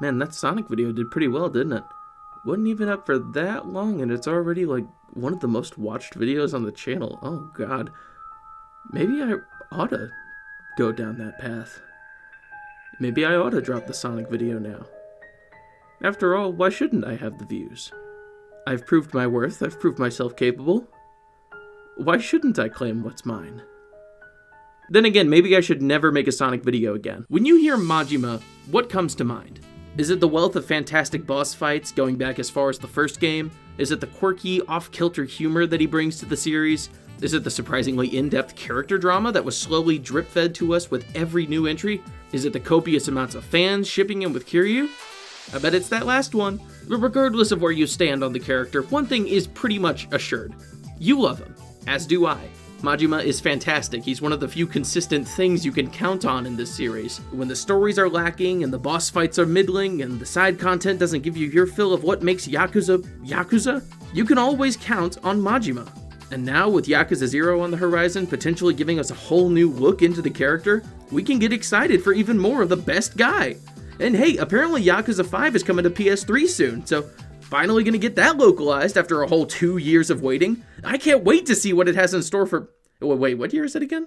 Man, that Sonic video did pretty well, didn't it? Wasn't even up for that long, and it's already, like, one of the most watched videos on the channel. Oh, God. Maybe I ought to go down that path. Maybe I ought to drop the Sonic video now. After all, why shouldn't I have the views? I've proved my worth, I've proved myself capable. Why shouldn't I claim what's mine? Then again, maybe I should never make a Sonic video again. When you hear Majima, what comes to mind? Is it the wealth of fantastic boss fights going back as far as the first game? Is it the quirky, off-kilter humor that he brings to the series? Is it the surprisingly in-depth character drama that was slowly drip-fed to us with every new entry? Is it the copious amounts of fans shipping him with Kiryu? I bet it's that last one. But regardless of where you stand on the character, one thing is pretty much assured. You love him, as do I. Majima is fantastic. He's one of the few consistent things you can count on in this series. When the stories are lacking, and the boss fights are middling, and the side content doesn't give you your fill of what makes Yakuza, you can always count on Majima. And now, with Yakuza 0 on the horizon, potentially giving us a whole new look into the character, we can get excited for even more of the best guy. And hey, apparently Yakuza 5 is coming to PS3 soon, so finally gonna get that localized after a whole 2 years of waiting. I can't wait to see what it has in store for... Wait, what year is it again?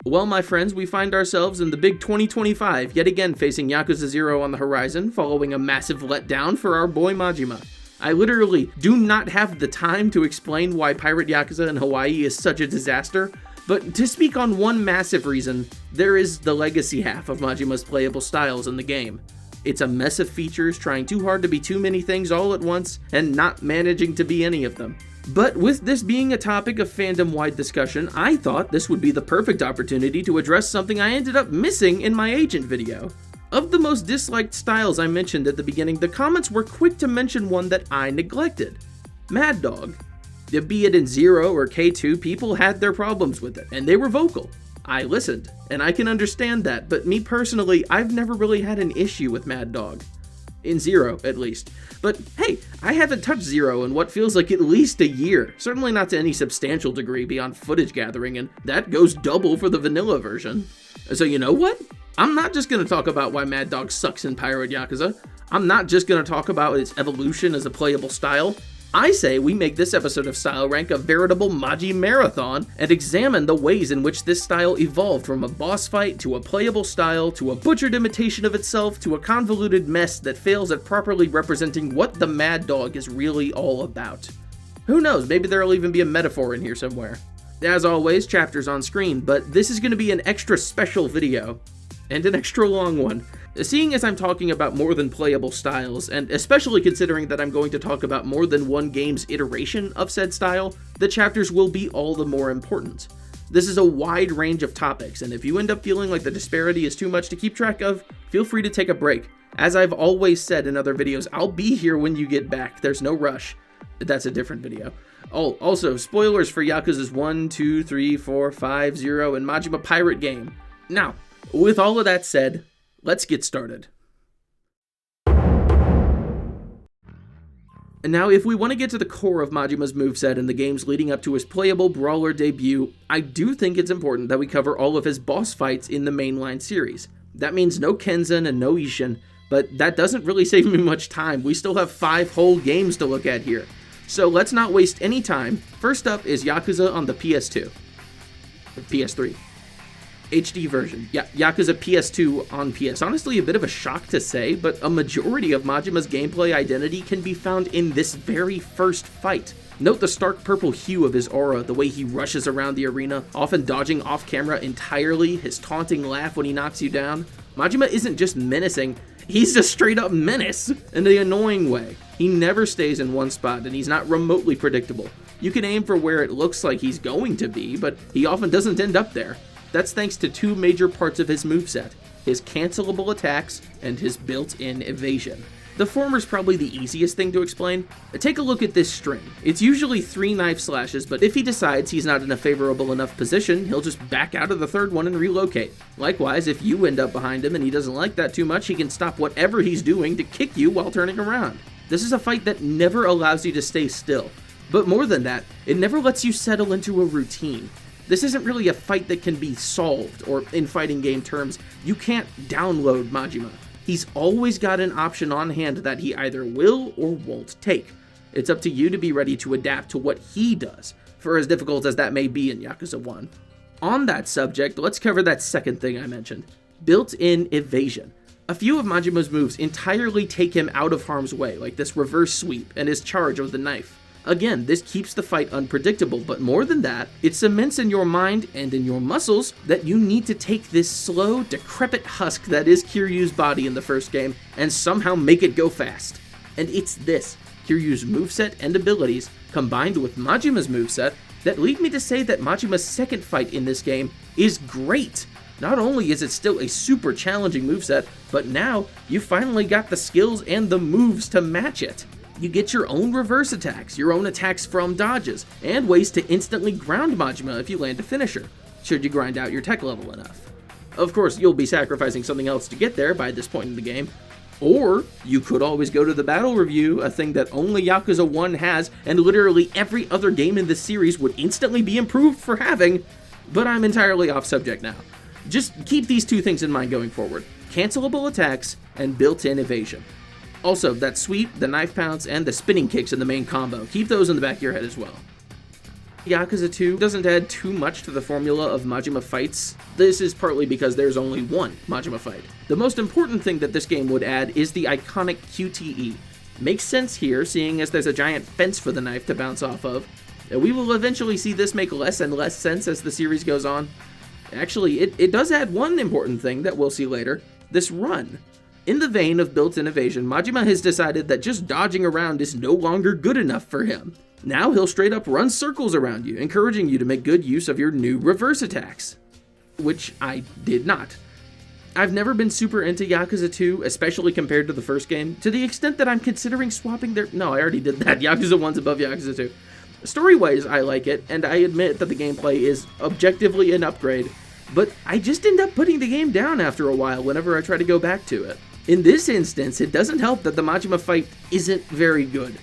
Well, my friends, we find ourselves in the big 2025, yet again facing Yakuza 0 on the horizon, following a massive letdown for our boy Majima. I literally do not have the time to explain why Pirate Yakuza in Hawaii is such a disaster, but to speak on one massive reason, there is the legacy half of Majima's playable styles in the game. It's a mess of features trying too hard to be too many things all at once, and not managing to be any of them. But with this being a topic of fandom-wide discussion, I thought this would be the perfect opportunity to address something I ended up missing in my agent video. Of the most disliked styles I mentioned at the beginning, the comments were quick to mention one that I neglected. Mad Dog. Be it in 0 or K2, people had their problems with it, and they were vocal. I listened, and I can understand that, but me personally, I've never really had an issue with Mad Dog. In 0, at least. But hey, I haven't touched 0 in what feels like at least a year, certainly not to any substantial degree beyond footage gathering, and that goes double for the vanilla version. So you know what? I'm not just going to talk about why Mad Dog sucks in Pirate Yakuza. I'm not just going to talk about its evolution as a playable style. I say we make this episode of Style Rank a veritable Maji-Marathon and examine the ways in which this style evolved from a boss fight to a playable style to a butchered imitation of itself to a convoluted mess that fails at properly representing what the Mad Dog is really all about. Who knows, maybe there'll even be a metaphor in here somewhere. As always, chapters on screen, but this is going to be an extra special video, and an extra long one. Seeing as I'm talking about more than playable styles, and especially considering that I'm going to talk about more than one game's iteration of said style, the chapters will be all the more important. This is a wide range of topics, and if you end up feeling like the disparity is too much to keep track of, feel free to take a break. As I've always said in other videos, I'll be here when you get back, there's no rush. That's a different video. Oh, also, spoilers for Yakuza's 1, 2, 3, 4, 5, 0, and Majima Pirate game. Now, with all of that said, let's get started. And now, if we want to get to the core of Majima's moveset and the games leading up to his playable brawler debut, I do think it's important that we cover all of his boss fights in the mainline series. That means no Kenzan and no Ishin, but that doesn't really save me much time. We still have 5 whole games to look at here. So let's not waste any time. First up is Yakuza on the PS2. Or PS3. HD version. Yeah, Yakuza PS2 on PS. Honestly, a bit of a shock to say, but a majority of Majima's gameplay identity can be found in this very first fight. Note the stark purple hue of his aura, the way he rushes around the arena, often dodging off camera entirely, his taunting laugh when he knocks you down. Majima isn't just menacing, he's a straight up menace in the annoying way. He never stays in one spot and he's not remotely predictable. You can aim for where it looks like he's going to be, but he often doesn't end up there. That's thanks to 2 major parts of his moveset, his cancelable attacks and his built-in evasion. The former's probably the easiest thing to explain. Take a look at this string. It's usually 3 knife slashes, but if he decides he's not in a favorable enough position, he'll just back out of the 3rd one and relocate. Likewise, if you end up behind him and he doesn't like that too much, he can stop whatever he's doing to kick you while turning around. This is a fight that never allows you to stay still. But more than that, it never lets you settle into a routine. This isn't really a fight that can be solved, or in fighting game terms, you can't download Majima. he's always got an option on hand that he either will or won't take. It's up to you to be ready to adapt to what he does, for as difficult as that may be in Yakuza 1. On that subject, let's cover that second thing I mentioned, built-in evasion. A few of Majima's moves entirely take him out of harm's way, like this reverse sweep and his charge with the knife. Again, this keeps the fight unpredictable, but more than that, it cements in your mind and in your muscles that you need to take this slow, decrepit husk that is Kiryu's body in the first game and somehow make it go fast. And it's this, Kiryu's moveset and abilities, combined with Majima's moveset, that lead me to say that Majima's second fight in this game is great. Not only is it still a super challenging moveset, but now you finally got the skills and the moves to match it. You get your own reverse attacks, your own attacks from dodges, and ways to instantly ground Majima if you land a finisher, should you grind out your tech level enough. Of course, you'll be sacrificing something else to get there by this point in the game, or you could always go to the battle review, a thing that only Yakuza 1 has, and literally every other game in this series would instantly be improved for having, but I'm entirely off subject now. Just keep these two things in mind going forward, cancelable attacks and built-in evasion. Also, that sweep, the knife pounce, and the spinning kicks in the main combo, keep those in the back of your head as well. Yakuza 2 doesn't add too much to the formula of Majima fights. This is partly because there's only one Majima fight. The most important thing that this game would add is the iconic QTE. Makes sense here, seeing as there's a giant fence for the knife to bounce off of. We will eventually see this make less and less sense as the series goes on. Actually, it does add one important thing that we'll see later, this run. In the vein of built-in evasion, Majima has decided that just dodging around is no longer good enough for him. Now he'll straight up run circles around you, encouraging you to make good use of your new reverse attacks. Which I did not. I've never been super into Yakuza 2, especially compared to the first game, to the extent that I'm considering swapping their... No, I already did that. Yakuza 1's above Yakuza 2. Story-wise, I like it, and I admit that the gameplay is objectively an upgrade, but I just end up putting the game down after a while whenever I try to go back to it. In this instance, it doesn't help that the Majima fight isn't very good.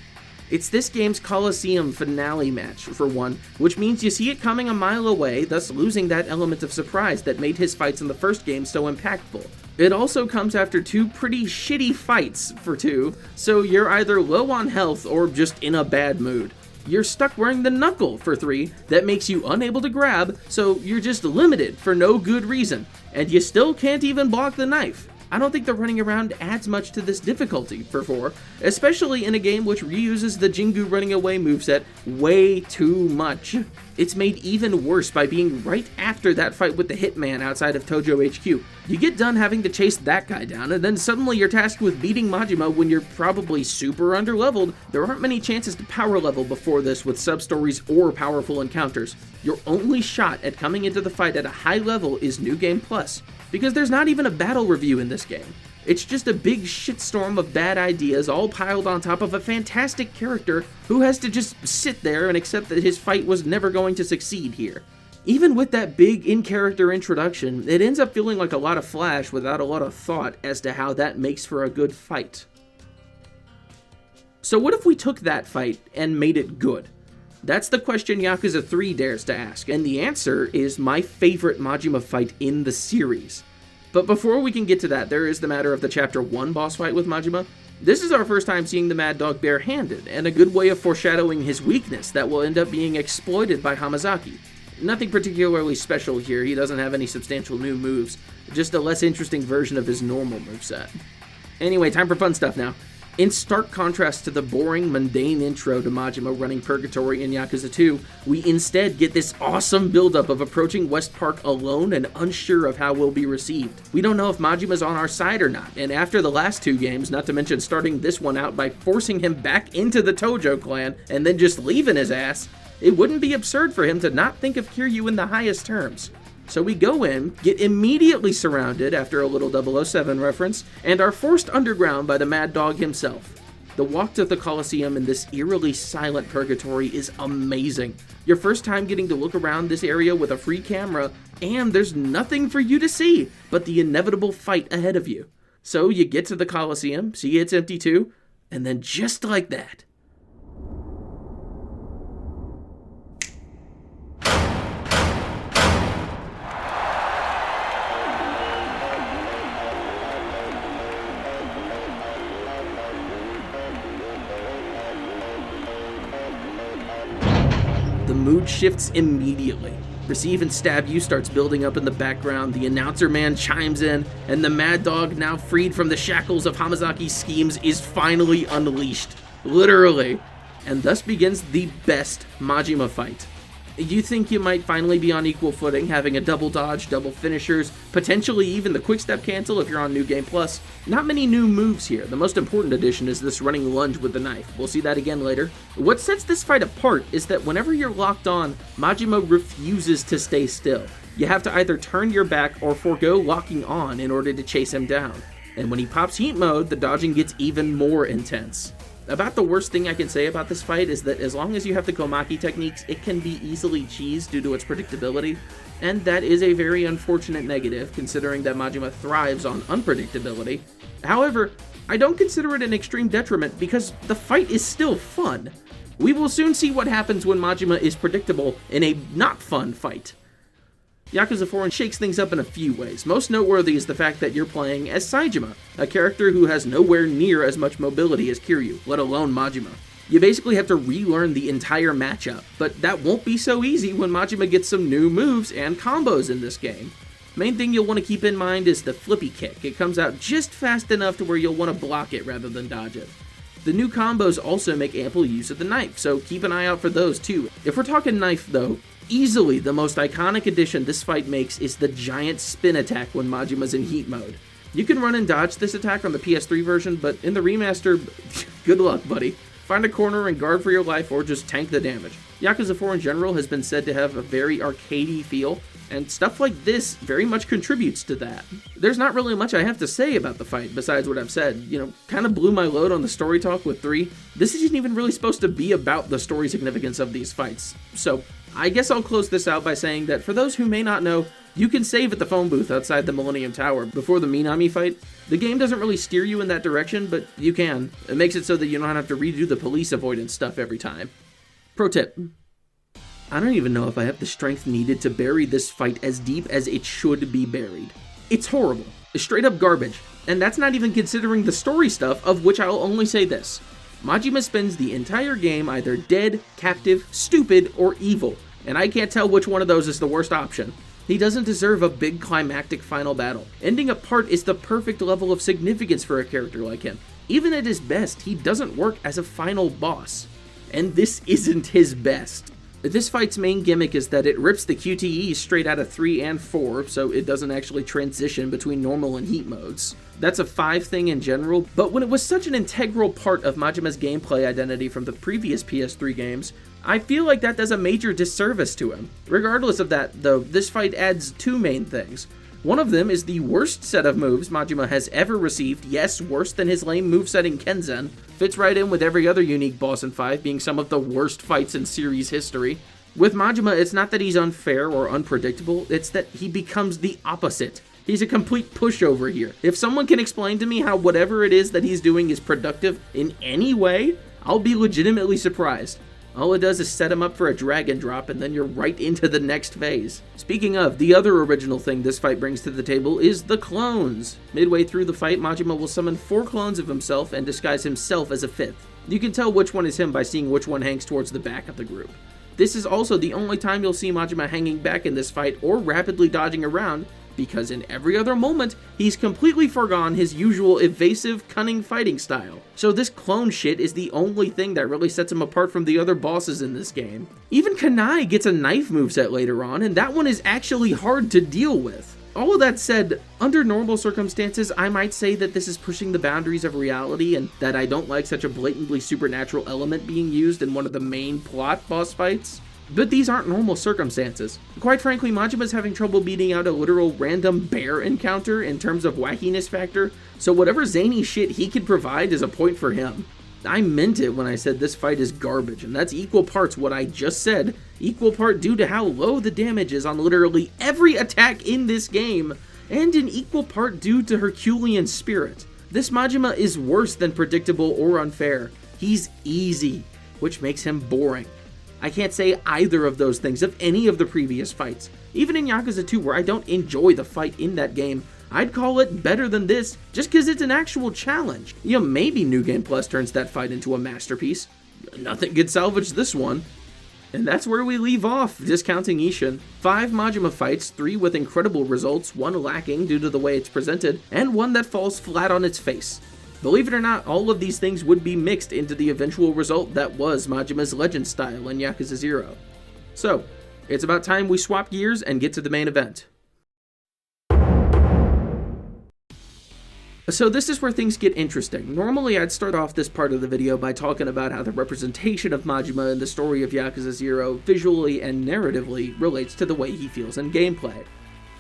It's this game's Coliseum finale match, for one, which means you see it coming a mile away, thus losing that element of surprise that made his fights in the first game so impactful. It also comes after two pretty shitty fights, for two, so you're either low on health or just in a bad mood. You're stuck wearing the knuckle, for 3, that makes you unable to grab, so you're just limited for no good reason, and you still can't even block the knife. I don't think the running around adds much to this difficulty, for 4, especially in a game which reuses the Jingu running away moveset way too much. It's made even worse by being right after that fight with the Hitman outside of Tojo HQ. You get done having to chase that guy down, and then suddenly you're tasked with beating Majima when you're probably super underleveled. There aren't many chances to power level before this with sub-stories or powerful encounters. Your only shot at coming into the fight at a high level is New Game Plus, because there's not even a battle review in this game. It's just a big shitstorm of bad ideas all piled on top of a fantastic character who has to just sit there and accept that his fight was never going to succeed here. Even with that big in-character introduction, it ends up feeling like a lot of flash without a lot of thought as to how that makes for a good fight. So what if we took that fight and made it good? That's the question Yakuza 3 dares to ask, and the answer is my favorite Majima fight in the series. But before we can get to that, there is the matter of the Chapter 1 boss fight with Majima. This is our first time seeing the Mad Dog barehanded, and a good way of foreshadowing his weakness that will end up being exploited by Hamazaki. Nothing particularly special here, he doesn't have any substantial new moves, just a less interesting version of his normal moveset. Anyway, time for fun stuff now. In stark contrast to the boring, mundane intro to Majima running Purgatory in Yakuza 2, we instead get this awesome buildup of approaching West Park alone and unsure of how we'll be received. We don't know if Majima's on our side or not, and after the last two games, not to mention starting this one out by forcing him back into the Tojo clan and then just leaving his ass, it wouldn't be absurd for him to not think of Kiryu in the highest terms. So we go in, get immediately surrounded after a little 007 reference, and are forced underground by the Mad Dog himself. The walk to the Coliseum in this eerily silent purgatory is amazing. Your first time getting to look around this area with a free camera, and there's nothing for you to see but the inevitable fight ahead of you. So you get to the Coliseum, see it's empty too, and then just like that, the mood shifts immediately. Receive and Stab You starts building up in the background, the announcer man chimes in, and the Mad Dog, now freed from the shackles of Hamazaki's schemes, is finally unleashed. Literally. And thus begins the best Majima fight. You think you might finally be on equal footing, having a double dodge, double finishers, potentially even the quick step cancel if you're on New Game Plus. Not many new moves here. The most important addition is this running lunge with the knife. We'll see that again later. What sets this fight apart is that whenever you're locked on, Majima refuses to stay still. You have to either turn your back or forego locking on in order to chase him down. And when he pops heat mode, the dodging gets even more intense. About the worst thing I can say about this fight is that as long as you have the Komaki techniques, it can be easily cheesed due to its predictability, and that is a very unfortunate negative, considering that Majima thrives on unpredictability. However, I don't consider it an extreme detriment because the fight is still fun. We will soon see what happens when Majima is predictable in a not fun fight. Yakuza 4 shakes things up in a few ways. Most noteworthy is the fact that you're playing as Saejima, a character who has nowhere near as much mobility as Kiryu, let alone Majima. You basically have to relearn the entire matchup, but that won't be so easy when Majima gets some new moves and combos in this game. Main thing you'll want to keep in mind is the flippy kick. It comes out just fast enough to where you'll want to block it rather than dodge it. The new combos also make ample use of the knife, so keep an eye out for those too. If we're talking knife though, easily the most iconic addition this fight makes is the giant spin attack when Majima's in heat mode. You can run and dodge this attack on the PS3 version, but in the remaster, good luck, buddy. Find a corner and guard for your life or just tank the damage. Yakuza 4 in general has been said to have a very arcadey feel, and stuff like this very much contributes to that. There's not really much I have to say about the fight besides what I've said. Kind of blew my load on the story talk with 3. This isn't even really supposed to be about the story significance of these fights. So, I guess I'll close this out by saying that for those who may not know, you can save at the phone booth outside the Millennium Tower before the Minami fight. The game doesn't really steer you in that direction, but you can. It makes it so that you don't have to redo the police avoidance stuff every time. Pro tip. I don't even know if I have the strength needed to bury this fight as deep as it should be buried. It's horrible. It's straight up garbage. And that's not even considering the story stuff, of which I'll only say this. Majima spends the entire game either dead, captive, stupid, or evil, and I can't tell which one of those is the worst option. He doesn't deserve a big climactic final battle. Ending a part is the perfect level of significance for a character like him. Even at his best, he doesn't work as a final boss. And this isn't his best. This fight's main gimmick is that it rips the QTE straight out of 3 and 4, so it doesn't actually transition between normal and heat modes. That's a 5 thing in general, but when it was such an integral part of Majima's gameplay identity from the previous PS3 games, I feel like that does a major disservice to him. Regardless of that, though, this fight adds 2 main things. One of them is the worst set of moves Majima has ever received, yes, worse than his lame moveset in Kenzen. Fits right in with every other unique boss in 5 being some of the worst fights in series history. With Majima, it's not that he's unfair or unpredictable, it's that he becomes the opposite. He's a complete pushover here. If someone can explain to me how whatever it is that he's doing is productive in any way, I'll be legitimately surprised. All it does is set him up for a dragon drop, and then you're right into the next phase. Speaking of, the other original thing this fight brings to the table is the clones. Midway through the fight, Majima will summon 4 clones of himself and disguise himself as a 5th. You can tell which one is him by seeing which one hangs towards the back of the group. This is also the only time you'll see Majima hanging back in this fight or rapidly dodging around, because in every other moment, he's completely forgone his usual evasive, cunning fighting style. So this clone shit is the only thing that really sets him apart from the other bosses in this game. Even Kanai gets a knife moveset later on, and that one is actually hard to deal with. All of that said, under normal circumstances, I might say that this is pushing the boundaries of reality and that I don't like such a blatantly supernatural element being used in one of the main plot boss fights. But these aren't normal circumstances. Quite frankly, Majima's having trouble beating out a literal random bear encounter in terms of wackiness factor, so whatever zany shit he can provide is a point for him. I meant it when I said this fight is garbage, and that's equal parts what I just said, equal part due to how low the damage is on literally every attack in this game, and in equal part due to Herculean spirit. This Majima is worse than predictable or unfair. He's easy, which makes him boring. I can't say either of those things of any of the previous fights. Even in Yakuza 2, where I don't enjoy the fight in that game, I'd call it better than this just because it's an actual challenge. Maybe New Game Plus turns that fight into a masterpiece. Nothing could salvage this one. And that's where we leave off, discounting Ishin. 5 Majima fights, 3 with incredible results, 1 lacking due to the way it's presented, and 1 that falls flat on its face. Believe it or not, all of these things would be mixed into the eventual result that was Majima's Legend style in Yakuza 0. So, it's about time we swap gears and get to the main event. So this is where things get interesting. Normally I'd start off this part of the video by talking about how the representation of Majima in the story of Yakuza 0 visually and narratively relates to the way he feels in gameplay.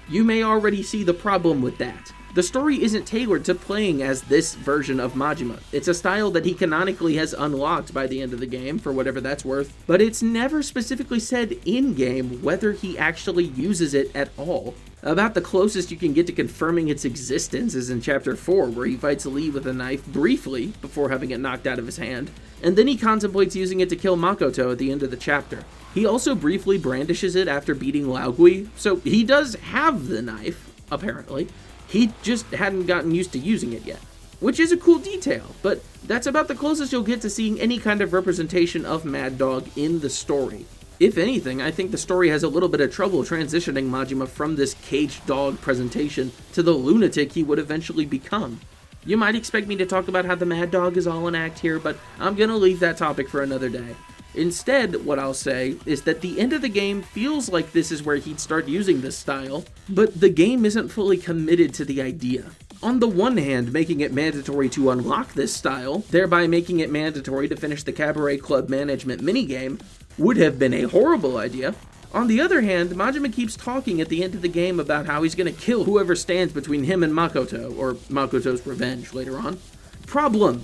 You may already see the problem with that. The story isn't tailored to playing as this version of Majima. It's a style that he canonically has unlocked by the end of the game, for whatever that's worth, but it's never specifically said in-game whether he actually uses it at all. About the closest you can get to confirming its existence is in Chapter 4, where he fights Lee with a knife briefly before having it knocked out of his hand, and then he contemplates using it to kill Makoto at the end of the chapter. He also briefly brandishes it after beating Laogui, so he does have the knife, apparently. He just hadn't gotten used to using it yet, which is a cool detail, but that's about the closest you'll get to seeing any kind of representation of Mad Dog in the story. If anything, I think the story has a little bit of trouble transitioning Majima from this caged dog presentation to the lunatic he would eventually become. You might expect me to talk about how the Mad Dog is all an act here, but I'm gonna leave that topic for another day. Instead, what I'll say is that the end of the game feels like this is where he'd start using this style, but the game isn't fully committed to the idea. On the one hand, making it mandatory to unlock this style, thereby making it mandatory to finish the Cabaret Club management minigame, would have been a horrible idea. On the other hand, Majima keeps talking at the end of the game about how he's gonna kill whoever stands between him and Makoto, or Makoto's revenge later on. Problem: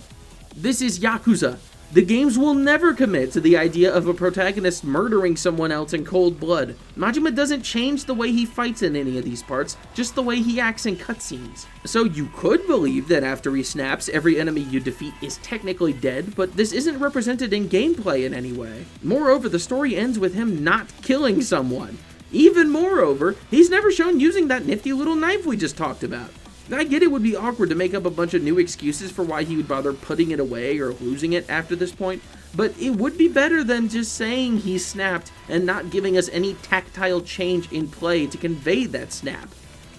this is Yakuza. The games will never commit to the idea of a protagonist murdering someone else in cold blood. Majima doesn't change the way he fights in any of these parts, just the way he acts in cutscenes. So you could believe that after he snaps, every enemy you defeat is technically dead, but this isn't represented in gameplay in any way. Moreover, the story ends with him not killing someone. Even moreover, he's never shown using that nifty little knife we just talked about. I get it would be awkward to make up a bunch of new excuses for why he would bother putting it away or losing it after this point, but it would be better than just saying he snapped and not giving us any tactile change in play to convey that snap.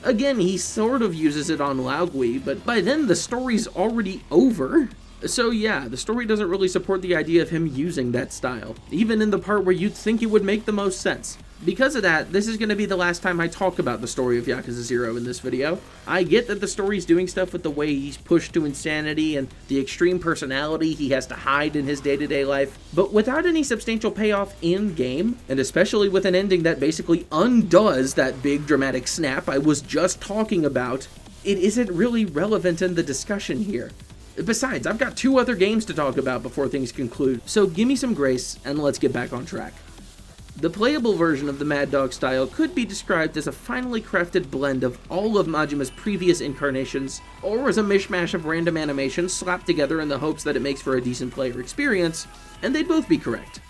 Again, he sort of uses it on Laogui, but by then the story's already over. So yeah, the story doesn't really support the idea of him using that style, even in the part where you'd think it would make the most sense. Because of that, this is going to be the last time I talk about the story of Yakuza 0 in this video. I get that the story's doing stuff with the way he's pushed to insanity and the extreme personality he has to hide in his day-to-day life, but without any substantial payoff in-game, and especially with an ending that basically undoes that big dramatic snap I was just talking about, it isn't really relevant in the discussion here. Besides, I've got 2 other games to talk about before things conclude, so give me some grace and let's get back on track. The playable version of the Mad Dog style could be described as a finely crafted blend of all of Majima's previous incarnations, or as a mishmash of random animations slapped together in the hopes that it makes for a decent player experience, and they'd both be correct.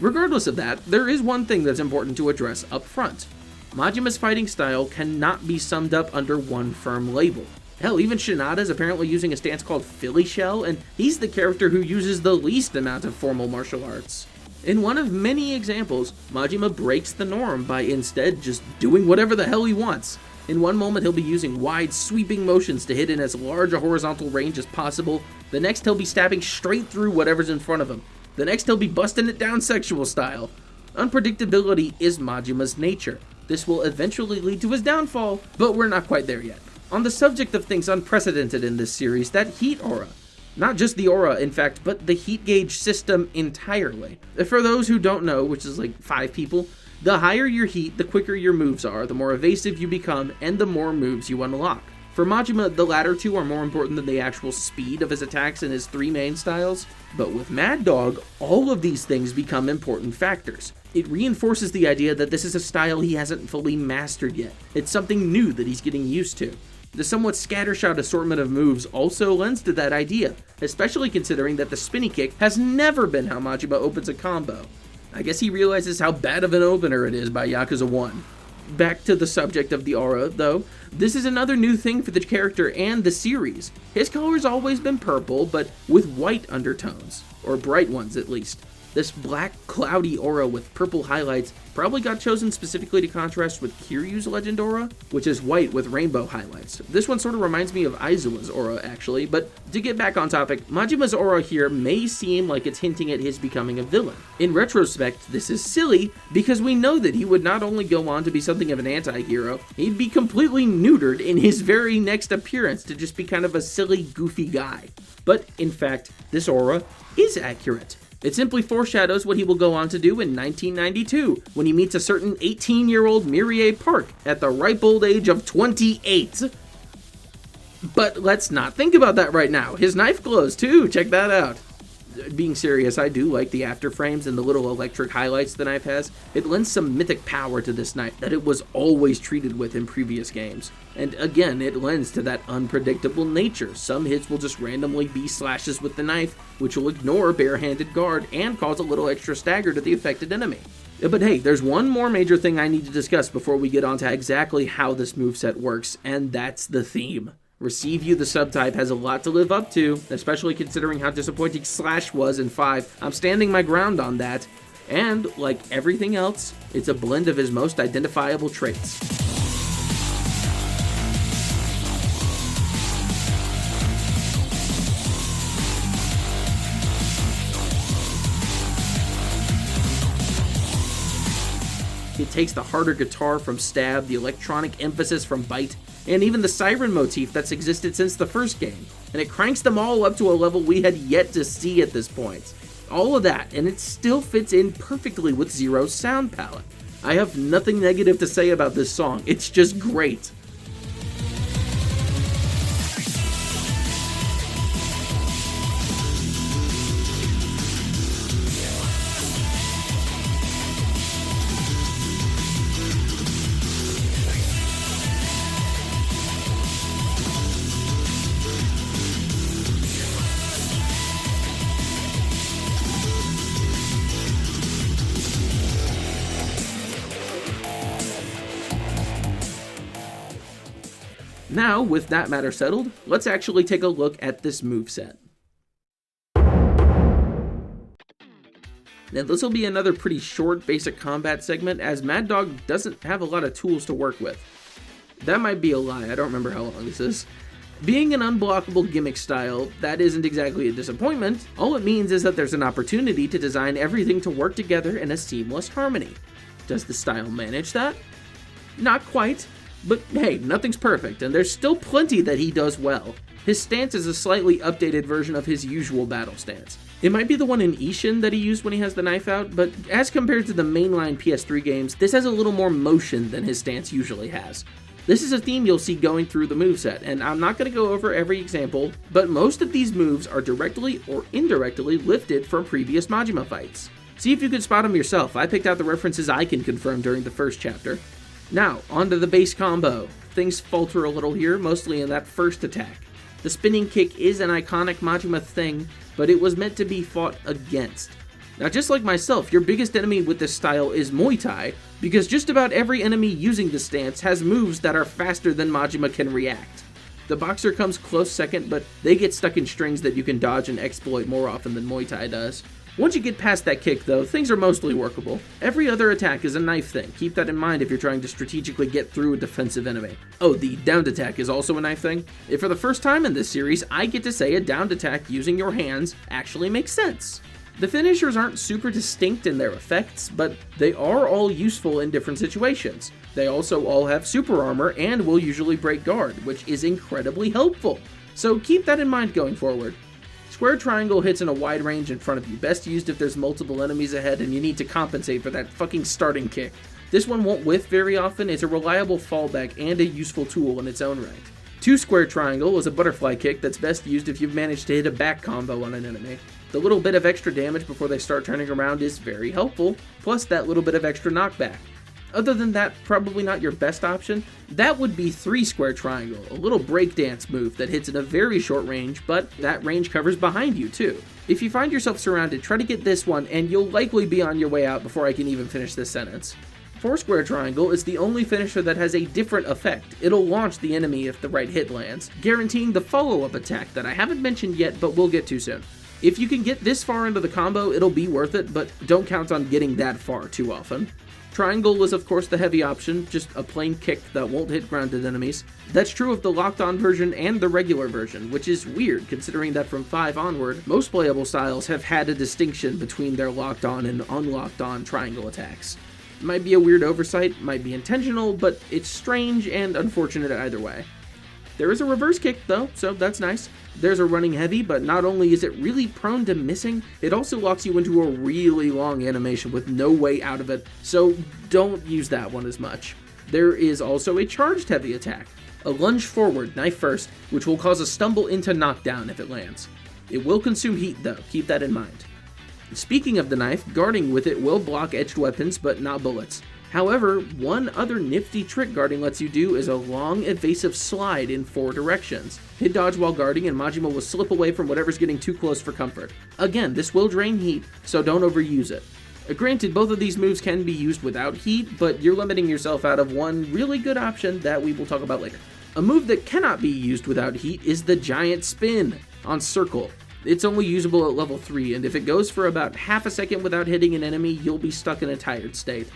Regardless of that, there is one thing that's important to address up front. Majima's fighting style cannot be summed up under one firm label. Hell, even Shinada's apparently using a stance called Philly Shell, and he's the character who uses the least amount of formal martial arts. In one of many examples, Majima breaks the norm by instead just doing whatever the hell he wants. In one moment he'll be using wide, sweeping motions to hit in as large a horizontal range as possible, the next he'll be stabbing straight through whatever's in front of him, the next he'll be busting it down sexual style. Unpredictability is Majima's nature. This will eventually lead to his downfall, but we're not quite there yet. On the subject of things unprecedented in this series, that heat aura. Not just the aura, in fact, but the heat gauge system entirely. For those who don't know, which is like 5 people, the higher your heat, the quicker your moves are, the more evasive you become, and the more moves you unlock. For Majima, the latter 2 are more important than the actual speed of his attacks in his 3 main styles, but with Mad Dog, all of these things become important factors. It reinforces the idea that this is a style he hasn't fully mastered yet. It's something new that he's getting used to. The somewhat scattershot assortment of moves also lends to that idea, especially considering that the spinny kick has never been how Majima opens a combo. I guess he realizes how bad of an opener it is by Yakuza 1. Back to the subject of the aura, though, this is another new thing for the character and the series. His color's always been purple, but with white undertones, or bright ones at least. This black, cloudy aura with purple highlights probably got chosen specifically to contrast with Kiryu's legend aura, which is white with rainbow highlights. This one sort of reminds me of Aizawa's aura, actually, but to get back on topic, Majima's aura here may seem like it's hinting at his becoming a villain. In retrospect, this is silly, because we know that he would not only go on to be something of an anti-hero, he'd be completely neutered in his very next appearance to just be kind of a silly, goofy guy. But, in fact, this aura is accurate. It simply foreshadows what he will go on to do in 1992, when he meets a certain 18-year-old Mirie Park at the ripe old age of 28. But let's not think about that right now. His knife glows too, check that out. Being serious, I do like the after frames and the little electric highlights the knife has. It lends some mythic power to this knife that it was always treated with in previous games. And again, it lends to that unpredictable nature. Some hits will just randomly be slashes with the knife, which will ignore barehanded guard and cause a little extra stagger to the affected enemy. But hey, there's one more major thing I need to discuss before we get on to exactly how this moveset works, and that's the theme. Receive You, the subtype, has a lot to live up to, especially considering how disappointing Slash was in 5. I'm standing my ground on that. And, like everything else, it's a blend of his most identifiable traits. It takes the harder guitar from Stab, the electronic emphasis from Bite, and even the siren motif that's existed since the first game, and it cranks them all up to a level we had yet to see at this point. All of that, and it still fits in perfectly with Zero's sound palette. I have nothing negative to say about this song, it's just great. Now, with that matter settled, let's actually take a look at this moveset. Now, this will be another pretty short basic combat segment, as Mad Dog doesn't have a lot of tools to work with. That might be a lie, I don't remember how long this is. Being an unblockable gimmick style, that isn't exactly a disappointment. All it means is that there's an opportunity to design everything to work together in a seamless harmony. Does the style manage that? Not quite. But hey, nothing's perfect, and there's still plenty that he does well. His stance is a slightly updated version of his usual battle stance. It might be the one in Ishin that he used when he has the knife out, but as compared to the mainline PS3 games, this has a little more motion than his stance usually has. This is a theme you'll see going through the moveset, and I'm not going to go over every example, but most of these moves are directly or indirectly lifted from previous Majima fights. See if you can spot them yourself. I picked out the references I can confirm during the first chapter. Now, onto the base combo. Things falter a little here, mostly in that first attack. The spinning kick is an iconic Majima thing, but it was meant to be fought against. Now, just like myself, your biggest enemy with this style is Muay Thai, because just about every enemy using this stance has moves that are faster than Majima can react. The boxer comes close second, but they get stuck in strings that you can dodge and exploit more often than Muay Thai does. Once you get past that kick, though, things are mostly workable. Every other attack is a knife thing. Keep that in mind if you're trying to strategically get through a defensive enemy. Oh, the downed attack is also a knife thing? If for the first time in this series, I get to say a downed attack using your hands actually makes sense. The finishers aren't super distinct in their effects, but they are all useful in different situations. They also all have super armor and will usually break guard, which is incredibly helpful. So keep that in mind going forward. Square triangle hits in a wide range in front of you, best used if there's multiple enemies ahead and you need to compensate for that fucking starting kick. This one won't whiff very often, it's a reliable fallback and a useful tool in its own right. 2 square triangle is a butterfly kick that's best used if you've managed to hit a back combo on an enemy. The little bit of extra damage before they start turning around is very helpful, plus that little bit of extra knockback. Other than that, probably not your best option. That would be 3 square triangle, a little breakdance move that hits at a very short range, but that range covers behind you too. If you find yourself surrounded, try to get this one and you'll likely be on your way out before I can even finish this sentence. 4 square triangle is the only finisher that has a different effect. It'll launch the enemy if the right hit lands, guaranteeing the follow-up attack that I haven't mentioned yet but we'll get to soon. If you can get this far into the combo, it'll be worth it, but don't count on getting that far too often. Triangle is of course the heavy option, just a plain kick that won't hit grounded enemies. That's true of the locked on version and the regular version, which is weird considering that from 5 onward, most playable styles have had a distinction between their locked on and unlocked on triangle attacks. Might be a weird oversight, might be intentional, but it's strange and unfortunate either way. There is a reverse kick though, so that's nice. There's a running heavy, but not only is it really prone to missing, it also locks you into a really long animation with no way out of it, so don't use that one as much. There is also a charged heavy attack, a lunge forward, knife first, which will cause a stumble into knockdown if it lands. It will consume heat though, keep that in mind. Speaking of the knife, guarding with it will block edged weapons, but not bullets. However, one other nifty trick guarding lets you do is a long evasive slide in 4 directions. Hit dodge while guarding and Majima will slip away from whatever's getting too close for comfort. Again, this will drain heat, so don't overuse it. Granted, both of these moves can be used without heat, but you're limiting yourself out of one really good option that we will talk about later. A move that cannot be used without heat is the giant spin on circle. It's only usable at level 3, and if it goes for about half a second without hitting an enemy, you'll be stuck in a tired state.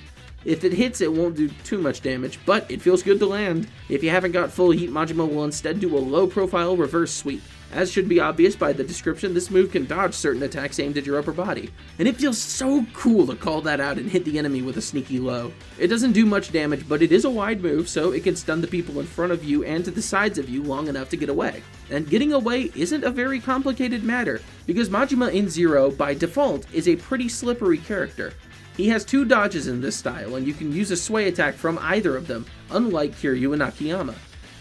If it hits, it won't do too much damage, but it feels good to land. If you haven't got full heat, Majima will instead do a low-profile reverse sweep. As should be obvious by the description, this move can dodge certain attacks aimed at your upper body, and it feels so cool to call that out and hit the enemy with a sneaky low. It doesn't do much damage, but it is a wide move, so it can stun the people in front of you and to the sides of you long enough to get away. And getting away isn't a very complicated matter, because Majima in Zero, by default, is a pretty slippery character. He has 2 dodges in this style, and you can use a sway attack from either of them, unlike Kiryu and Akiyama.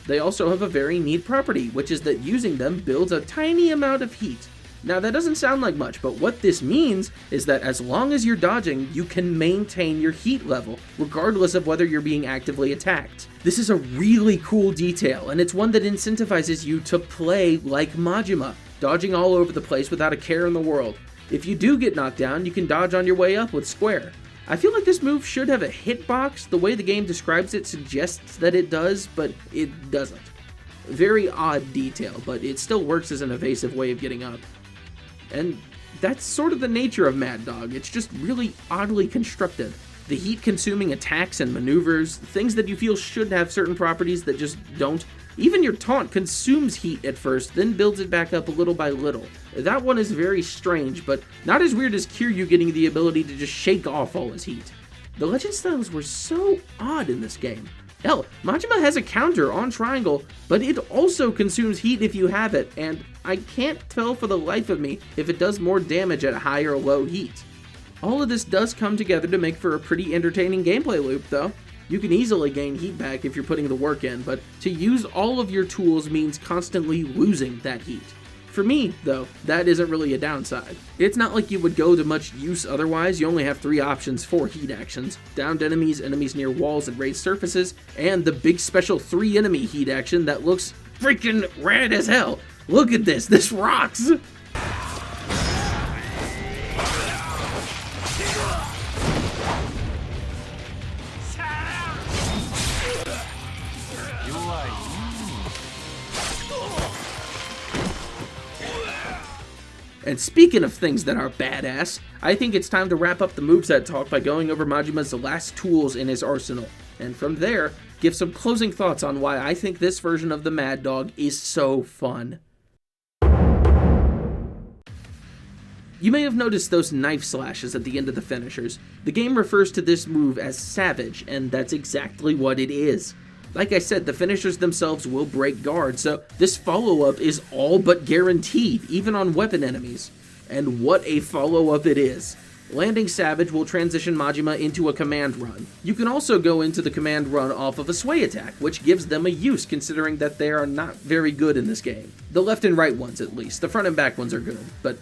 They also have a very neat property, which is that using them builds a tiny amount of heat. Now that doesn't sound like much, but what this means is that as long as you're dodging, you can maintain your heat level, regardless of whether you're being actively attacked. This is a really cool detail, and it's one that incentivizes you to play like Majima, dodging all over the place without a care in the world. If you do get knocked down, you can dodge on your way up with square. I feel like this move should have a hitbox. The way the game describes it suggests that it does, but it doesn't. Very odd detail, but it still works as an evasive way of getting up. And that's sort of the nature of Mad Dog. It's just really oddly constructed. The heat-consuming attacks and maneuvers, things that you feel should have certain properties that just don't. Even your taunt consumes heat at first, then builds it back up little by little. That one is very strange, but not as weird as Kiryu getting the ability to just shake off all his heat. The legend styles were so odd in this game. Hell, Majima has a counter on triangle, but it also consumes heat if you have it, and I can't tell for the life of me if it does more damage at high or low heat. All of this does come together to make for a pretty entertaining gameplay loop, though. You can easily gain heat back if you're putting the work in, but to use all of your tools means constantly losing that heat. For me, though, that isn't really a downside. It's not like you would go to much use otherwise. You only have 3 options for heat actions: downed enemies, enemies near walls and raised surfaces, and the big special 3 enemy heat action that looks freaking rad as hell. Look at this rocks! And speaking of things that are badass, I think it's time to wrap up the moveset talk by going over Majima's last tools in his arsenal, and from there, give some closing thoughts on why I think this version of the Mad Dog is so fun. You may have noticed those knife slashes at the end of the finishers. The game refers to this move as Savage, and that's exactly what it is. Like I said, the finishers themselves will break guard, so this follow-up is all but guaranteed, even on weapon enemies. And what a follow-up it is. Landing Savage will transition Majima into a command run. You can also go into the command run off of a sway attack, which gives them a use considering that they are not very good in this game. The left and right ones at least. The front and back ones are good, but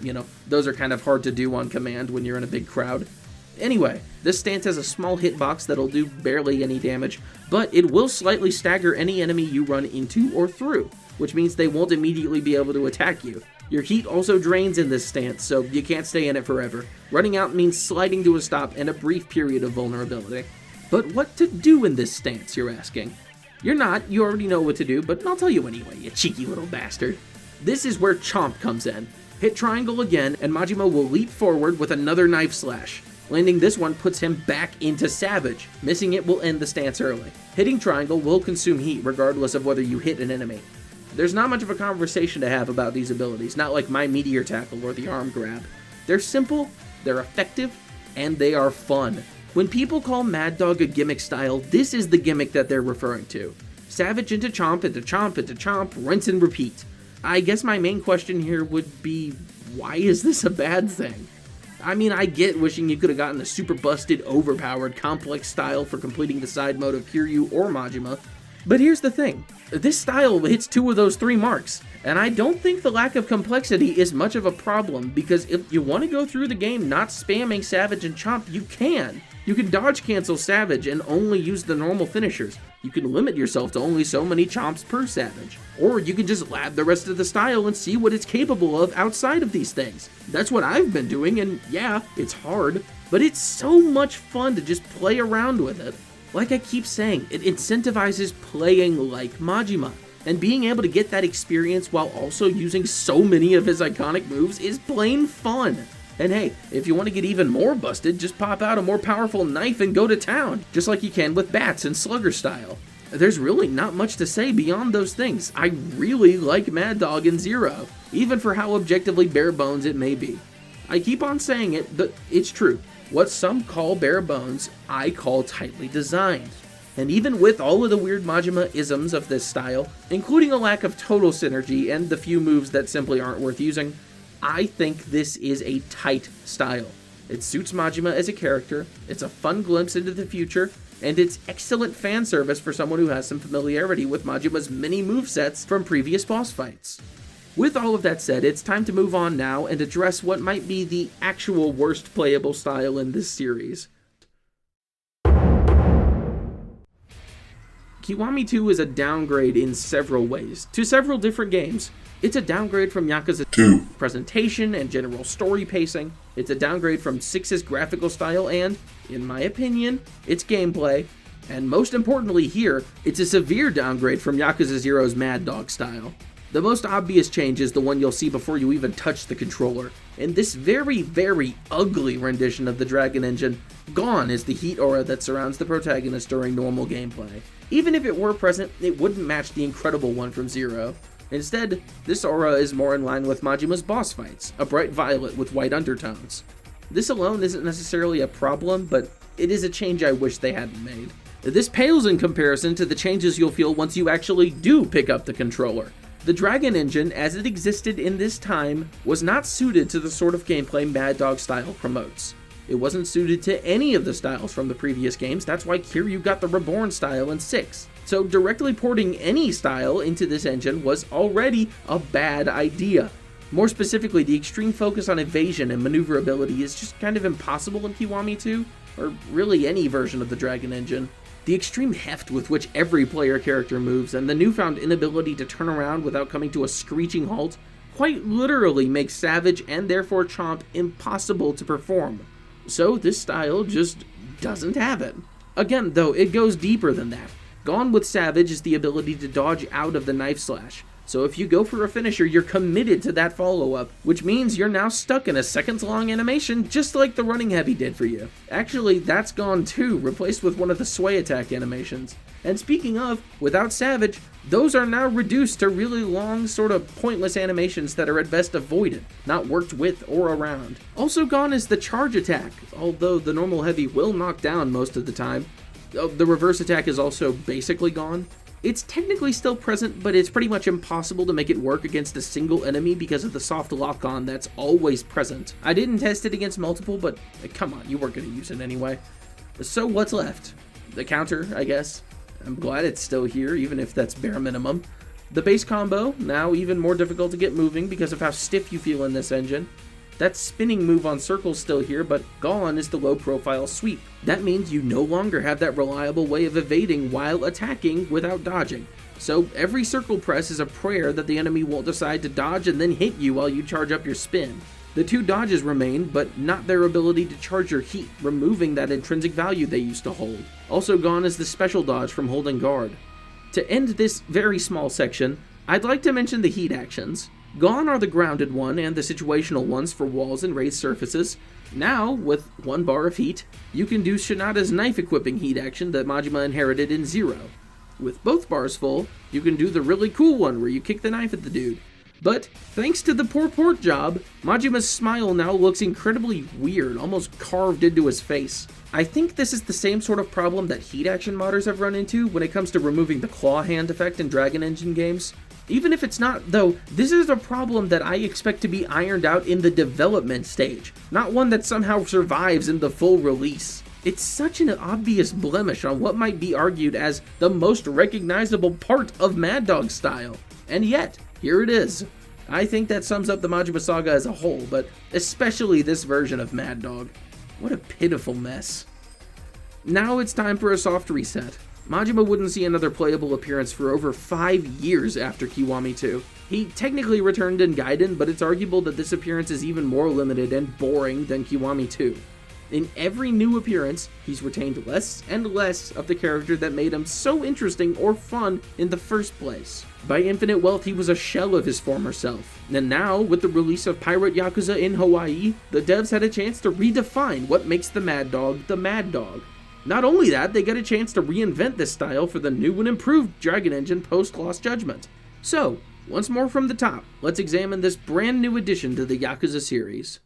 those are kind of hard to do on command when you're in a big crowd. Anyway, this stance has a small hitbox that'll do barely any damage, but it will slightly stagger any enemy you run into or through, which means they won't immediately be able to attack you. Your heat also drains in this stance, so you can't stay in it forever. Running out means sliding to a stop and a brief period of vulnerability. But what to do in this stance, you're asking? You're not, you already know what to do, but I'll tell you anyway, you cheeky little bastard. This is where Chomp comes in. Hit triangle again, and Majima will leap forward with another knife slash. Landing this one puts him back into Savage. Missing it will end the stance early. Hitting triangle will consume heat regardless of whether you hit an enemy. There's not much of a conversation to have about these abilities, not like my Meteor Tackle or the arm grab. They're simple, they're effective, and they are fun. When people call Mad Dog a gimmick style, this is the gimmick that they're referring to. Savage into Chomp, into Chomp, into Chomp, rinse and repeat. I guess my main question here would be, why is this a bad thing? I mean, I get wishing you could have gotten a super busted, overpowered, complex style for completing the side mode of Kiryu or Majima, but here's the thing. This style hits 2 of those 3 marks, and I don't think the lack of complexity is much of a problem, because if you want to go through the game not spamming Savage and Chomp, you can. You can dodge cancel Savage and only use the normal finishers. You can limit yourself to only so many Chomps per Savage. Or you can just lab the rest of the style and see what it's capable of outside of these things. That's what I've been doing, and yeah, it's hard, but it's so much fun to just play around with it. Like I keep saying, it incentivizes playing like Majima, and being able to get that experience while also using so many of his iconic moves is plain fun. And hey, if you want to get even more busted, just pop out a more powerful knife and go to town, just like you can with Bats and Slugger style. There's really not much to say beyond those things. I really like Mad Dog in Zero, even for how objectively bare bones it may be. I keep on saying it, but it's true. What some call bare bones, I call tightly designed. And even with all of the weird Majima-isms of this style, including a lack of total synergy and the few moves that simply aren't worth using, I think this is a tight style. It suits Majima as a character, it's a fun glimpse into the future, and it's excellent fan service for someone who has some familiarity with Majima's many movesets from previous boss fights. With all of that said, it's time to move on now and address what might be the actual worst playable style in this series. Kiwami 2 is a downgrade in several ways, to several different games. It's a downgrade from Yakuza 2 presentation and general story pacing, it's a downgrade from 6's graphical style and, in my opinion, its gameplay, and most importantly here, it's a severe downgrade from Yakuza 0's Mad Dog style. The most obvious change is the one you'll see before you even touch the controller. In this very, very ugly rendition of the Dragon Engine, gone is the heat aura that surrounds the protagonist during normal gameplay. Even if it were present, it wouldn't match the incredible one from Zero. Instead, this aura is more in line with Majima's boss fights, a bright violet with white undertones. This alone isn't necessarily a problem, but it is a change I wish they hadn't made. This pales in comparison to the changes you'll feel once you actually do pick up the controller. The Dragon Engine, as it existed in this time, was not suited to the sort of gameplay Mad Dog style promotes. It wasn't suited to any of the styles from the previous games, that's why Kiryu got the Reborn style in 6. So directly porting any style into this engine was already a bad idea. More specifically, the extreme focus on evasion and maneuverability is just kind of impossible in Kiwami 2, or really any version of the Dragon Engine. The extreme heft with which every player character moves and the newfound inability to turn around without coming to a screeching halt quite literally makes Savage and therefore Chomp impossible to perform. So this style just doesn't have it. Again though, it goes deeper than that. Gone with Savage is the ability to dodge out of the knife slash. So if you go for a finisher, you're committed to that follow-up, which means you're now stuck in a seconds-long animation just like the running heavy did for you. Actually, that's gone too, replaced with one of the sway attack animations. And speaking of, without Savage, those are now reduced to really long, sort of pointless animations that are at best avoided, not worked with or around. Also gone is the charge attack, although the normal heavy will knock down most of the time. The reverse attack is also basically gone. It's technically still present, but it's pretty much impossible to make it work against a single enemy because of the soft lock-on that's always present. I didn't test it against multiple, but come on, you weren't going to use it anyway. So what's left? The counter, I guess. I'm glad it's still here, even if that's bare minimum. The base combo, now even more difficult to get moving because of how stiff you feel in this engine. That spinning move on circle's still here, but gone is the low-profile sweep. That means you no longer have that reliable way of evading while attacking without dodging. So every circle press is a prayer that the enemy won't decide to dodge and then hit you while you charge up your spin. The 2 dodges remain, but not their ability to charge your heat, removing that intrinsic value they used to hold. Also gone is the special dodge from holding guard. To end this very small section, I'd like to mention the heat actions. Gone are the grounded one and the situational ones for walls and raised surfaces. Now, with 1 bar of heat, you can do Shinada's knife-equipping heat action that Majima inherited in Zero. With both bars full, you can do the really cool one where you kick the knife at the dude. But, thanks to the poor port job, Majima's smile now looks incredibly weird, almost carved into his face. I think this is the same sort of problem that heat action modders have run into when it comes to removing the claw hand effect in Dragon Engine games. Even if it's not, though, this is a problem that I expect to be ironed out in the development stage, not one that somehow survives in the full release. It's such an obvious blemish on what might be argued as the most recognizable part of Mad Dog's style. And yet, here it is. I think that sums up the Majima saga as a whole, but especially this version of Mad Dog. What a pitiful mess. Now it's time for a soft reset. Majima wouldn't see another playable appearance for over 5 years after Kiwami 2. He technically returned in Gaiden, but it's arguable that this appearance is even more limited and boring than Kiwami 2. In every new appearance, he's retained less and less of the character that made him so interesting or fun in the first place. By Infinite Wealth, he was a shell of his former self. And now, with the release of Pirate Yakuza in Hawaii, the devs had a chance to redefine what makes the Mad Dog the Mad Dog. Not only that, they get a chance to reinvent this style for the new and improved Dragon Engine post-Lost Judgment. So, once more from the top, let's examine this brand new addition to the Yakuza series.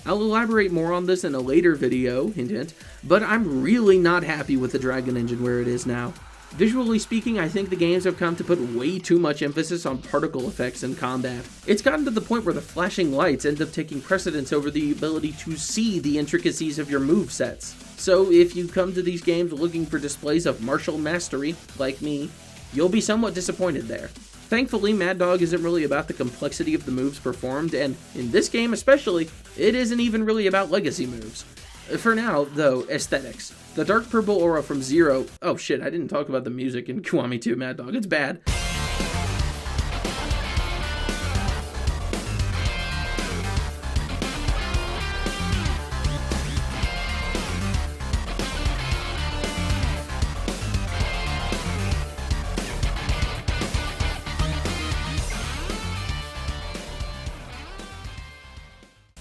I'll elaborate more on this in a later video, hint hint, but I'm really not happy with the Dragon Engine where it is now. Visually speaking, I think the games have come to put way too much emphasis on particle effects in combat. It's gotten to the point where the flashing lights end up taking precedence over the ability to see the intricacies of your movesets. So if you come to these games looking for displays of martial mastery, like me, you'll be somewhat disappointed there. Thankfully, Mad Dog isn't really about the complexity of the moves performed, and in this game especially, it isn't even really about legacy moves. For now, though, aesthetics. The dark purple aura from Zero... Oh shit, I didn't talk about the music in Kiwami 2 Mad Dog, it's bad.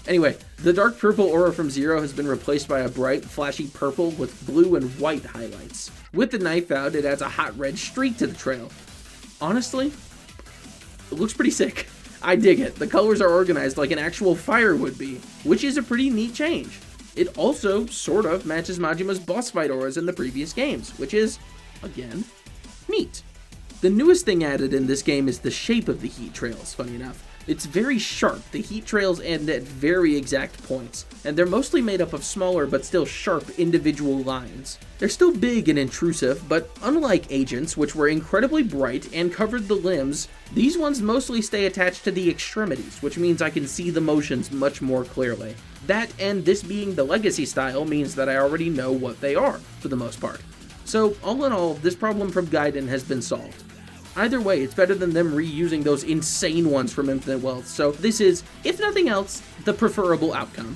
Anyway, the dark purple aura from Zero has been replaced by a bright, flashy purple with blue and white highlights. With the knife out, it adds a hot red streak to the trail. Honestly, it looks pretty sick. I dig it. The colors are organized like an actual fire would be, which is a pretty neat change. It also sort of matches Majima's boss fight auras in the previous games, which is, again, neat. The newest thing added in this game is the shape of the heat trails, funny enough. It's very sharp. The heat trails end at very exact points, and they're mostly made up of smaller but still sharp individual lines. They're still big and intrusive, but unlike Agents, which were incredibly bright and covered the limbs, these ones mostly stay attached to the extremities, which means I can see the motions much more clearly. That and this being the legacy style means that I already know what they are, for the most part. So, all in all, this problem from Gaiden has been solved. Either way, it's better than them reusing those insane ones from Infinite Wealth, so this is, if nothing else, the preferable outcome.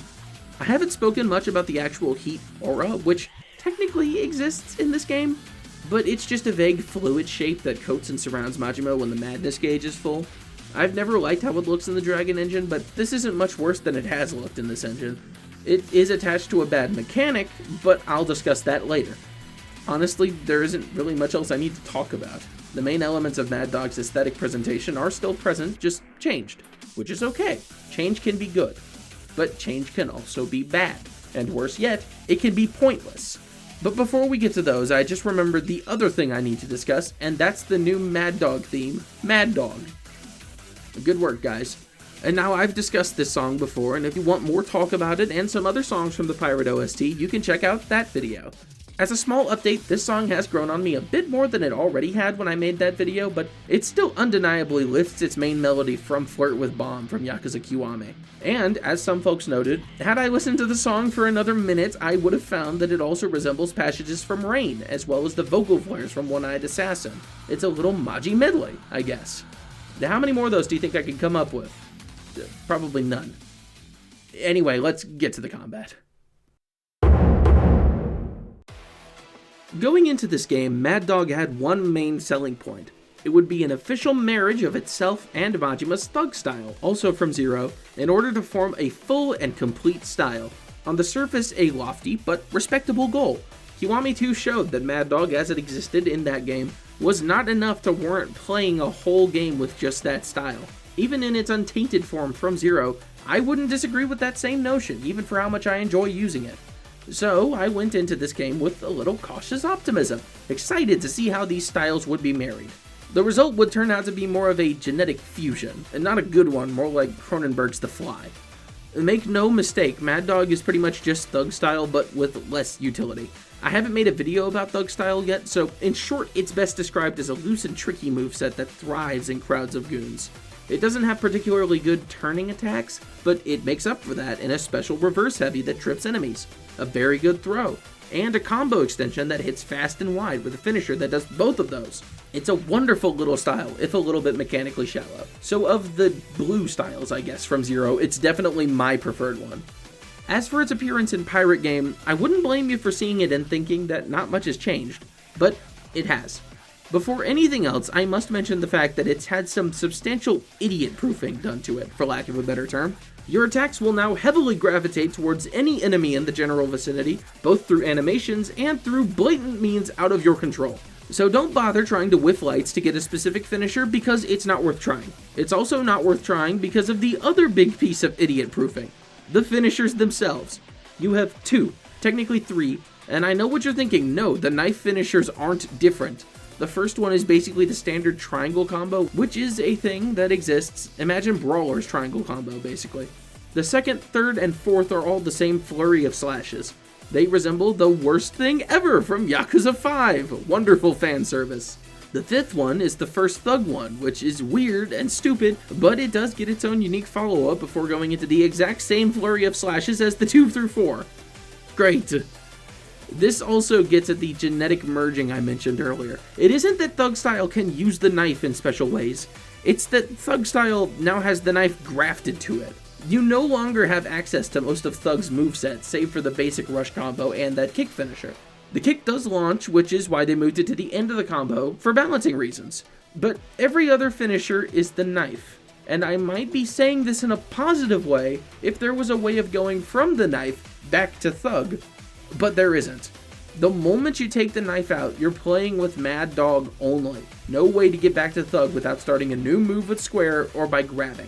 I haven't spoken much about the actual heat aura, which technically exists in this game, but it's just a vague fluid shape that coats and surrounds Majima when the madness gauge is full. I've never liked how it looks in the Dragon Engine, but this isn't much worse than it has looked in this engine. It is attached to a bad mechanic, but I'll discuss that later. Honestly, there isn't really much else I need to talk about. The main elements of Mad Dog's aesthetic presentation are still present, just changed, which is okay. Change can be good, but change can also be bad, and worse yet, it can be pointless. But before we get to those, I just remembered the other thing I need to discuss, and that's the new Mad Dog theme, Mad Dog. Good work, guys. And now I've discussed this song before, and if you want more talk about it and some other songs from the Pirate OST, you can check out that video. As a small update, this song has grown on me a bit more than it already had when I made that video, but it still undeniably lifts its main melody from Flirt with Bomb from Yakuza Kiwami. And, as some folks noted, had I listened to the song for another minute, I would have found that it also resembles passages from Rain, as well as the vocal flares from One-Eyed Assassin. It's a little Maji medley, I guess. Now, how many more of those do you think I could come up with? Probably none. Anyway, let's get to the combat. Going into this game, Mad Dog had one main selling point. It would be an official marriage of itself and Majima's thug style, also from Zero, in order to form a full and complete style. On the surface, a lofty but respectable goal. Kiwami 2 showed that Mad Dog as it existed in that game was not enough to warrant playing a whole game with just that style. Even in its untainted form from Zero, I wouldn't disagree with that same notion, even for how much I enjoy using it. So I went into this game with a little cautious optimism, excited to see how these styles would be married. The result would turn out to be more of a genetic fusion, and not a good one, more like Cronenberg's The Fly. Make no mistake, Mad Dog is pretty much just thug style, but with less utility. I haven't made a video about thug style yet, so in short, it's best described as a loose and tricky moveset that thrives in crowds of goons. It doesn't have particularly good turning attacks, but it makes up for that in a special reverse heavy that trips enemies, a very good throw, and a combo extension that hits fast and wide with a finisher that does both of those. It's a wonderful little style, if a little bit mechanically shallow. So of the blue styles, I guess, from Zero, it's definitely my preferred one. As for its appearance in Pirate Game, I wouldn't blame you for seeing it and thinking that not much has changed, but it has. Before anything else, I must mention the fact that it's had some substantial idiot-proofing done to it, for lack of a better term. Your attacks will now heavily gravitate towards any enemy in the general vicinity, both through animations and through blatant means out of your control. So don't bother trying to whiff lights to get a specific finisher because it's not worth trying. It's also not worth trying because of the other big piece of idiot-proofing, the finishers themselves. You have two, technically three, and I know what you're thinking, no, the knife finishers aren't different. The first one is basically the standard triangle combo, which is a thing that exists. Imagine Brawler's triangle combo, basically. The second, third, and fourth are all the same flurry of slashes. They resemble the worst thing ever from Yakuza 5. Wonderful fan service. The fifth one is the first Thug one, which is weird and stupid, but it does get its own unique follow-up before going into the exact same flurry of slashes as the 2 through 4. Great. This also gets at the genetic merging I mentioned earlier. It isn't that Thug style can use the knife in special ways. It's that Thug style now has the knife grafted to it. You no longer have access to most of Thug's movesets, save for the basic rush combo and that kick finisher. The kick does launch, which is why they moved it to the end of the combo, for balancing reasons. But every other finisher is the knife. And I might be saying this in a positive way if there was a way of going from the knife back to Thug. But there isn't. The moment you take the knife out, you're playing with Mad Dog only. No way to get back to Thug without starting a new move with Square or by grabbing.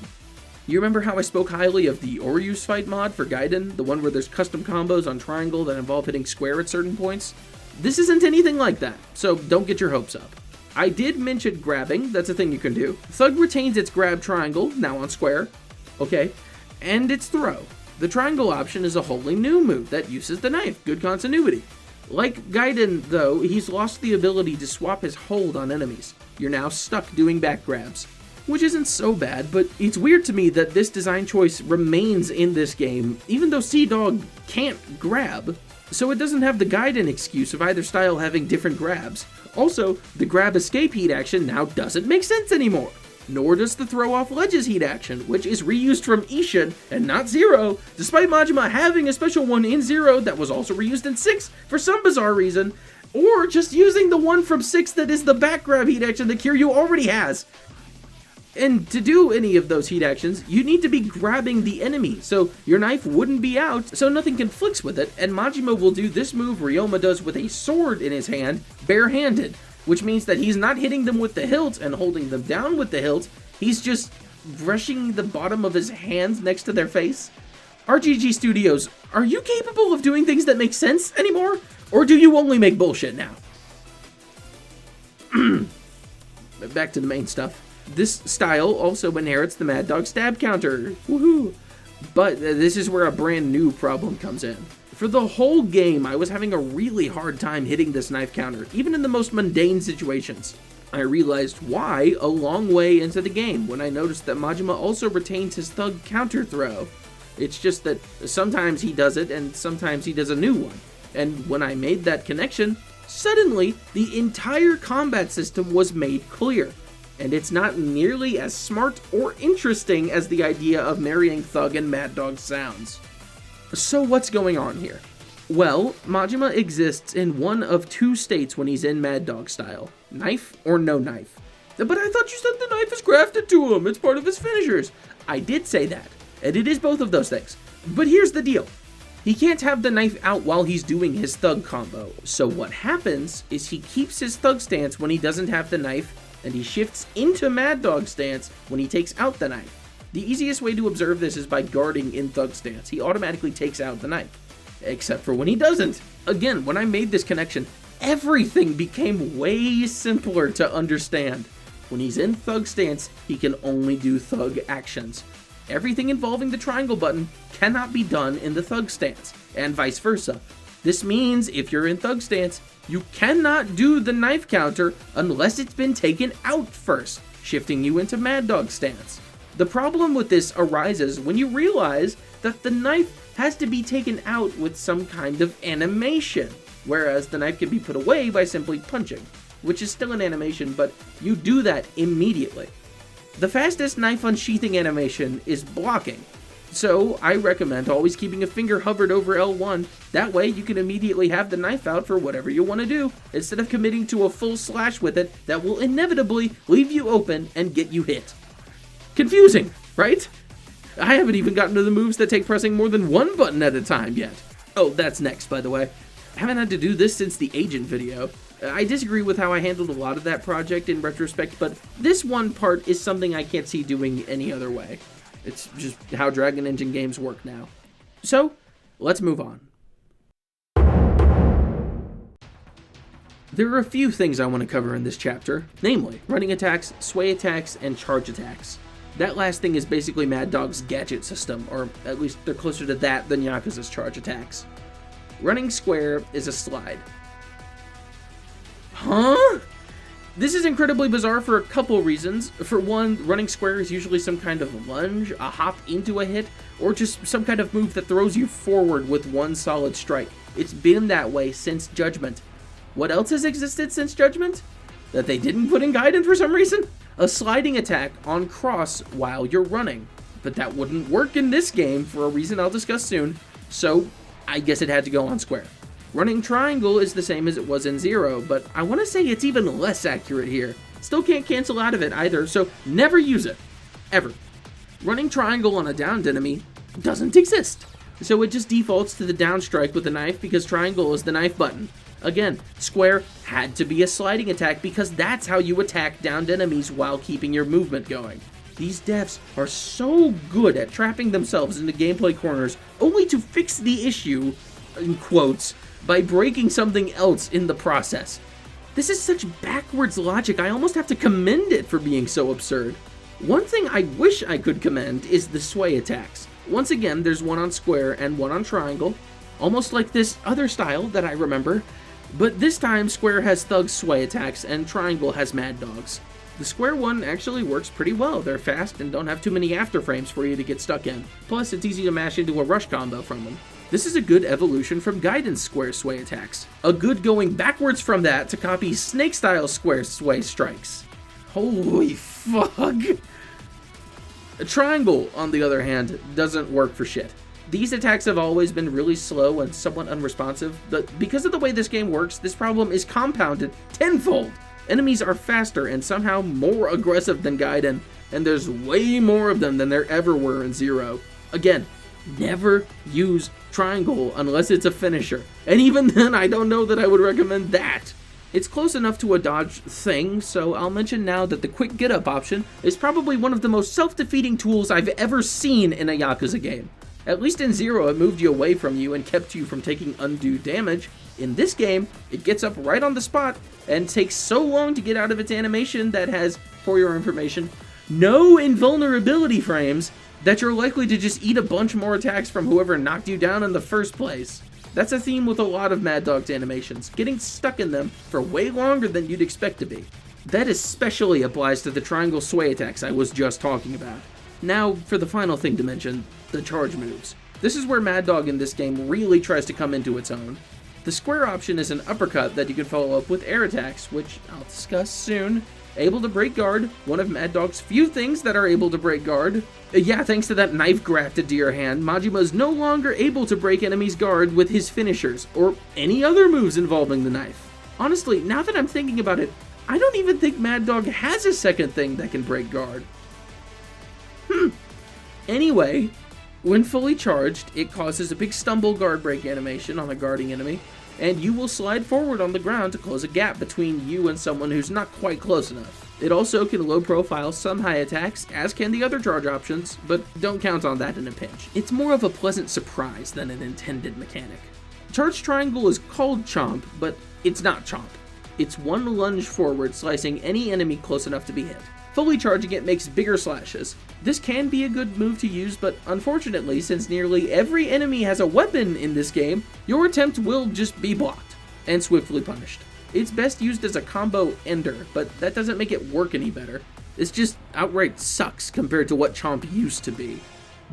You remember how I spoke highly of the Oryu's Fight mod for Gaiden, the one where there's custom combos on triangle that involve hitting Square at certain points? This isn't anything like that, so don't get your hopes up. I did mention grabbing, that's a thing you can do. Thug retains its grab triangle, now on Square, okay, and its throw. The triangle option is a wholly new move that uses the knife, good continuity. Like Gaiden, though, he's lost the ability to swap his hold on enemies. You're now stuck doing back grabs. Which isn't so bad, but it's weird to me that this design choice remains in this game, even though Sea-Dog can't grab. So it doesn't have the Gaiden excuse of either style having different grabs. Also, the grab escape heat action now doesn't make sense anymore. Nor does the throw off ledges heat action, which is reused from Ishin and not Zero, despite Majima having a special one in Zero that was also reused in 6 for some bizarre reason, or just using the one from 6 that is the back grab heat action that Kiryu already has. And to do any of those heat actions, you need to be grabbing the enemy, so your knife wouldn't be out, so nothing conflicts with it, and Majima will do this move Ryoma does with a sword in his hand, barehanded, which means that he's not hitting them with the hilt and holding them down with the hilt, he's just brushing the bottom of his hands next to their face. RGG Studios, are you capable of doing things that make sense anymore? Or do you only make bullshit now? Back to the main stuff. This style also inherits the Mad Dog stab counter. Woohoo! But this is where a brand new problem comes in. For the whole game, I was having a really hard time hitting this knife counter, even in the most mundane situations. I realized why a long way into the game, when I noticed that Majima also retains his Thug counter throw. It's just that sometimes he does it, and sometimes he does a new one. And when I made that connection, suddenly the entire combat system was made clear. And it's not nearly as smart or interesting as the idea of marrying Thug and Mad Dog sounds. So what's going on here? Well, Majima exists in one of two states when he's in Mad Dog style, knife or no knife. But I thought you said the knife is grafted to him. It's part of his finishers. I did say that, and it is both of those things. But here's the deal. He can't have the knife out while he's doing his thug combo. So what happens is he keeps his thug stance when he doesn't have the knife, and he shifts into Mad Dog stance when he takes out the knife. The easiest way to observe this is by guarding in thug stance. He automatically takes out the knife, except for when he doesn't. Again, when I made this connection, everything became way simpler to understand. When he's in thug stance, he can only do thug actions. Everything involving the triangle button cannot be done in the thug stance, and vice versa. This means if you're in thug stance, you cannot do the knife counter unless it's been taken out first, shifting you into Mad Dog stance. The problem with this arises when you realize that the knife has to be taken out with some kind of animation, whereas the knife can be put away by simply punching, which is still an animation, but you do that immediately. The fastest knife unsheathing animation is blocking, so I recommend always keeping a finger hovered over L1, that way you can immediately have the knife out for whatever you want to do, instead of committing to a full slash with it that will inevitably leave you open and get you hit. Confusing, right? I haven't even gotten to the moves that take pressing more than one button at a time yet. Oh, that's next, by the way. I haven't had to do this since the Agent video. I disagree with how I handled a lot of that project in retrospect, but this one part is something I can't see doing any other way. It's just how Dragon Engine games work now. So, let's move on. There are a few things I want to cover in this chapter, namely running attacks, sway attacks, and charge attacks. That last thing is basically Mad Dog's gadget system, or at least they're closer to that than Yakuza's charge attacks. Running square is a slide. Huh? This is incredibly bizarre for a couple reasons. For one, running square is usually some kind of lunge, a hop into a hit, or just some kind of move that throws you forward with one solid strike. It's been that way since Judgment. What else has existed since Judgment? That they didn't put in Gaiden for some reason? A sliding attack on cross while you're running. But that wouldn't work in this game for a reason I'll discuss soon, so I guess it had to go on square. Running triangle is the same as it was in Zero, but I want to say it's even less accurate here. Still can't cancel out of it either, so never use it. Ever. Running triangle on a downed enemy doesn't exist, so it just defaults to the down strike with the knife because triangle is the knife button. Again, square had to be a sliding attack because that's how you attack downed enemies while keeping your movement going. These devs are so good at trapping themselves into gameplay corners only to fix the issue, in quotes, by breaking something else in the process. This is such backwards logic, I almost have to commend it for being so absurd. One thing I wish I could commend is the sway attacks. Once again, there's one on square and one on triangle, almost like this other style that I remember, but this time square has thug sway attacks and triangle has Mad Dogs. The square one actually works pretty well. They're fast and don't have too many afterframes for you to get stuck in. Plus, it's easy to mash into a rush combo from them. This is a good evolution from Gaiden's square sway attacks. A good going backwards from that to copy Snake-style square sway strikes. Holy fuck. A triangle, on the other hand, doesn't work for shit. These attacks have always been really slow and somewhat unresponsive, but because of the way this game works, this problem is compounded tenfold. Enemies are faster and somehow more aggressive than Gaiden, and there's way more of them than there ever were in Zero. Again, never use triangle unless it's a finisher, and even then I don't know that I would recommend that. It's close enough to a dodge thing, so I'll mention now that the quick get up option is probably one of the most self-defeating tools I've ever seen in a Yakuza game. At least in Zero it moved you away from you and kept you from taking undue damage. In this game, it gets up right on the spot and takes so long to get out of its animation that has, for your information, no invulnerability frames that you're likely to just eat a bunch more attacks from whoever knocked you down in the first place. That's a theme with a lot of Mad Dog's animations, getting stuck in them for way longer than you'd expect to be. That especially applies to the triangle sway attacks I was just talking about. Now, for the final thing to mention, the charge moves. This is where Mad Dog in this game really tries to come into its own. The square option is an uppercut that you can follow up with air attacks, which I'll discuss soon. Able to break guard, one of Mad Dog's few things that are able to break guard. Yeah, thanks to that knife grafted to your hand, Majima is no longer able to break enemies' guard with his finishers, or any other moves involving the knife. Honestly, now that I'm thinking about it, I don't even think Mad Dog has a second thing that can break guard. Anyway, when fully charged, it causes a big stumble guard break animation on a guarding enemy, and you will slide forward on the ground to close a gap between you and someone who's not quite close enough. It also can low profile some high attacks, as can the other charge options, but don't count on that in a pinch. It's more of a pleasant surprise than an intended mechanic. Charge Triangle is called Chomp, but it's not Chomp. It's one lunge forward, slicing any enemy close enough to be hit. Fully charging it makes bigger slashes. This can be a good move to use, but unfortunately, since nearly every enemy has a weapon in this game, your attempt will just be blocked and swiftly punished. It's best used as a combo ender, but that doesn't make it work any better. It's just outright sucks compared to what Chomp used to be.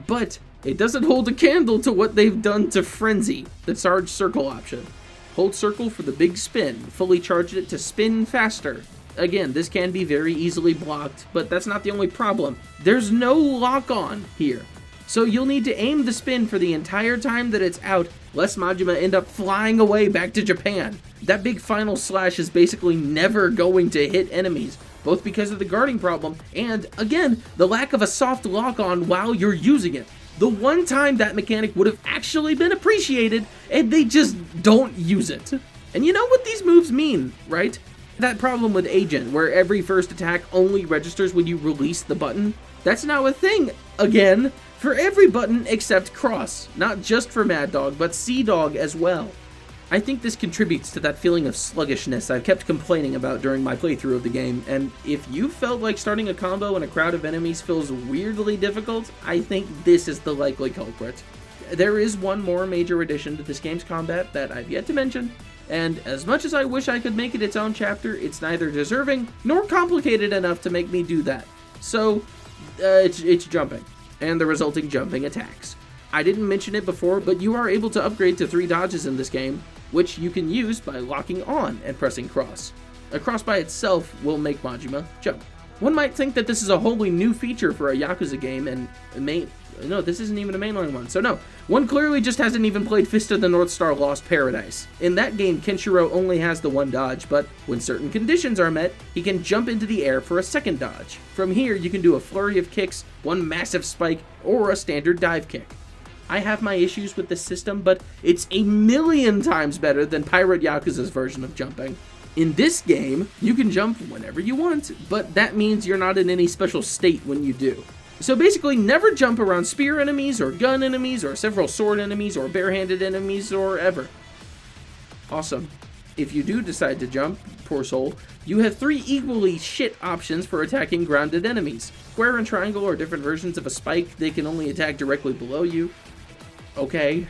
But it doesn't hold a candle to what they've done to Frenzy, the charge circle option. Hold circle for the big spin, fully charge it to spin faster. Again, this can be very easily blocked, but that's not the only problem. There's no lock-on here. So you'll need to aim the spin for the entire time that it's out, lest Majima end up flying away back to Japan. That big final slash is basically never going to hit enemies, both because of the guarding problem and, again, the lack of a soft lock-on while you're using it. The one time that mechanic would have actually been appreciated, and they just don't use it. And you know what these moves mean, right? That problem with Agent, where every first attack only registers when you release the button, that's now a thing, again, for every button except Cross. Not just for Mad Dog, but Sea Dog as well. I think this contributes to that feeling of sluggishness I've kept complaining about during my playthrough of the game, and if you felt like starting a combo in a crowd of enemies feels weirdly difficult, I think this is the likely culprit. There is one more major addition to this game's combat that I've yet to mention, and as much as I wish I could make it its own chapter, it's neither deserving nor complicated enough to make me do that. So, it's jumping, and the resulting jumping attacks. I didn't mention it before, but you are able to upgrade to 3 dodges in this game, which you can use by locking on and pressing cross. A cross by itself will make Majima jump. One might think that this is a wholly new feature for a Yakuza game, and no, this isn't even a mainline one, so no. One clearly just hasn't even played Fist of the North Star Lost Paradise. In that game, Kenshiro only has the one dodge, but when certain conditions are met, he can jump into the air for a second dodge. From here, you can do a flurry of kicks, one massive spike, or a standard dive kick. I have my issues with this system, but it's a million times better than Pirate Yakuza's version of jumping. In this game, you can jump whenever you want, but that means you're not in any special state when you do. So basically, never jump around spear enemies, or gun enemies, or several sword enemies, or barehanded enemies, or ever. Awesome. If you do decide to jump, poor soul, you have 3 equally shit options for attacking grounded enemies. Square and triangle are different versions of a spike. They can only attack directly below you. Okay.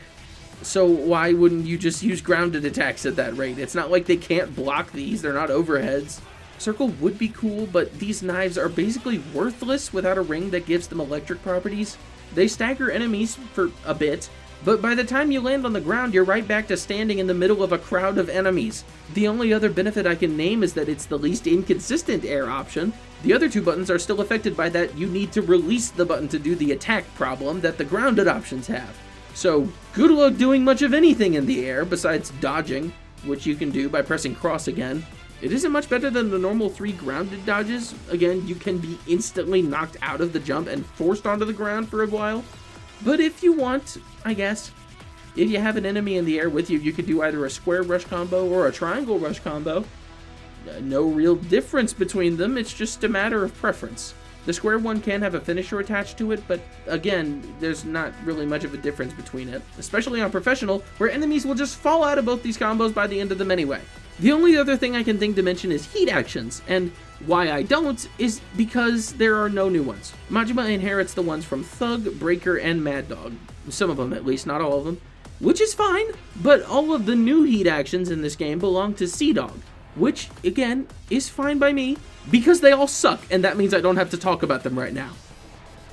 So why wouldn't you just use grounded attacks at that rate? It's not like they can't block these. They're not overheads. Circle would be cool, but these knives are basically worthless without a ring that gives them electric properties. They stagger enemies for a bit, but by the time you land on the ground, you're right back to standing in the middle of a crowd of enemies. The only other benefit I can name is that it's the least inconsistent air option. The other 2 buttons are still affected by that you need to release the button to do the attack problem that the grounded options have. So, good luck doing much of anything in the air besides dodging, which you can do by pressing cross again. It isn't much better than the normal 3 grounded dodges. Again, you can be instantly knocked out of the jump and forced onto the ground for a while. But if you want, I guess, if you have an enemy in the air with you, you could do either a square rush combo or a triangle rush combo. No real difference between them, it's just a matter of preference. The square one can have a finisher attached to it, but again, there's not really much of a difference between it, especially on professional, where enemies will just fall out of both these combos by the end of them anyway. The only other thing I can think to mention is heat actions, and why I don't is because there are no new ones. Majima inherits the ones from Thug, Breaker, and Mad Dog. Some of them at least, not all of them. Which is fine, but all of the new heat actions in this game belong to Sea Dog, which, again, is fine by me, because they all suck, and that means I don't have to talk about them right now.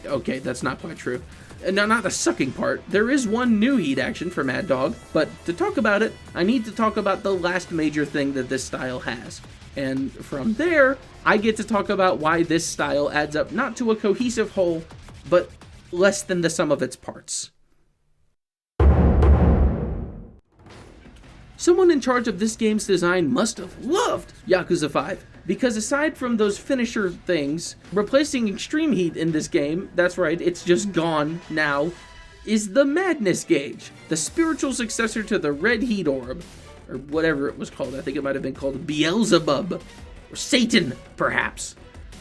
Okay, that's not quite true. No, not the sucking part. There is one new heat action for Mad Dog, but to talk about it, I need to talk about the last major thing that this style has. And from there, I get to talk about why this style adds up not to a cohesive whole, but less than the sum of its parts. Someone in charge of this game's design must have loved Yakuza 5, because aside from those finisher things, replacing extreme heat in this game, that's right, it's just gone now, is the madness gauge, the spiritual successor to the red heat orb, or whatever it was called. I think it might have been called Beelzebub, or Satan, perhaps.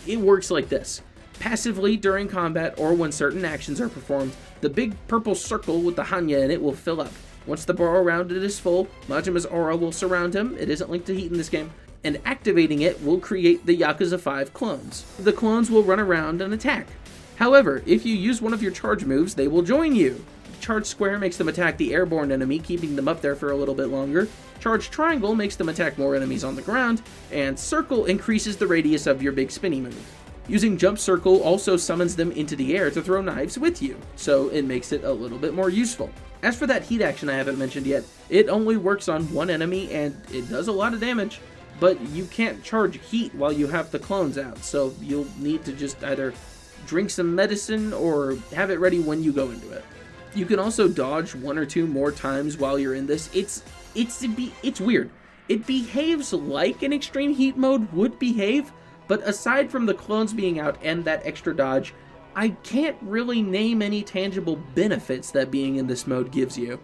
It works like this. Passively during combat or when certain actions are performed, the big purple circle with the Hanya in it will fill up. Once the bar around it is full, Majima's aura will surround him, it isn't linked to heat in this game, and activating it will create the Yakuza 5 clones. The clones will run around and attack. However, if you use one of your charge moves, they will join you. Charge Square makes them attack the airborne enemy, keeping them up there for a little bit longer. Charge Triangle makes them attack more enemies on the ground, and Circle increases the radius of your big spinny move. Using Jump Circle also summons them into the air to throw knives with you, so it makes it a little bit more useful. As for that heat action I haven't mentioned yet, it only works on one enemy and it does a lot of damage, but you can't charge heat while you have the clones out, so you'll need to just either drink some medicine or have it ready when you go into it. You can also dodge one or two more times while you're in this. It's weird. It behaves like an extreme heat mode would behave, but aside from the clones being out and that extra dodge, I can't really name any tangible benefits that being in this mode gives you.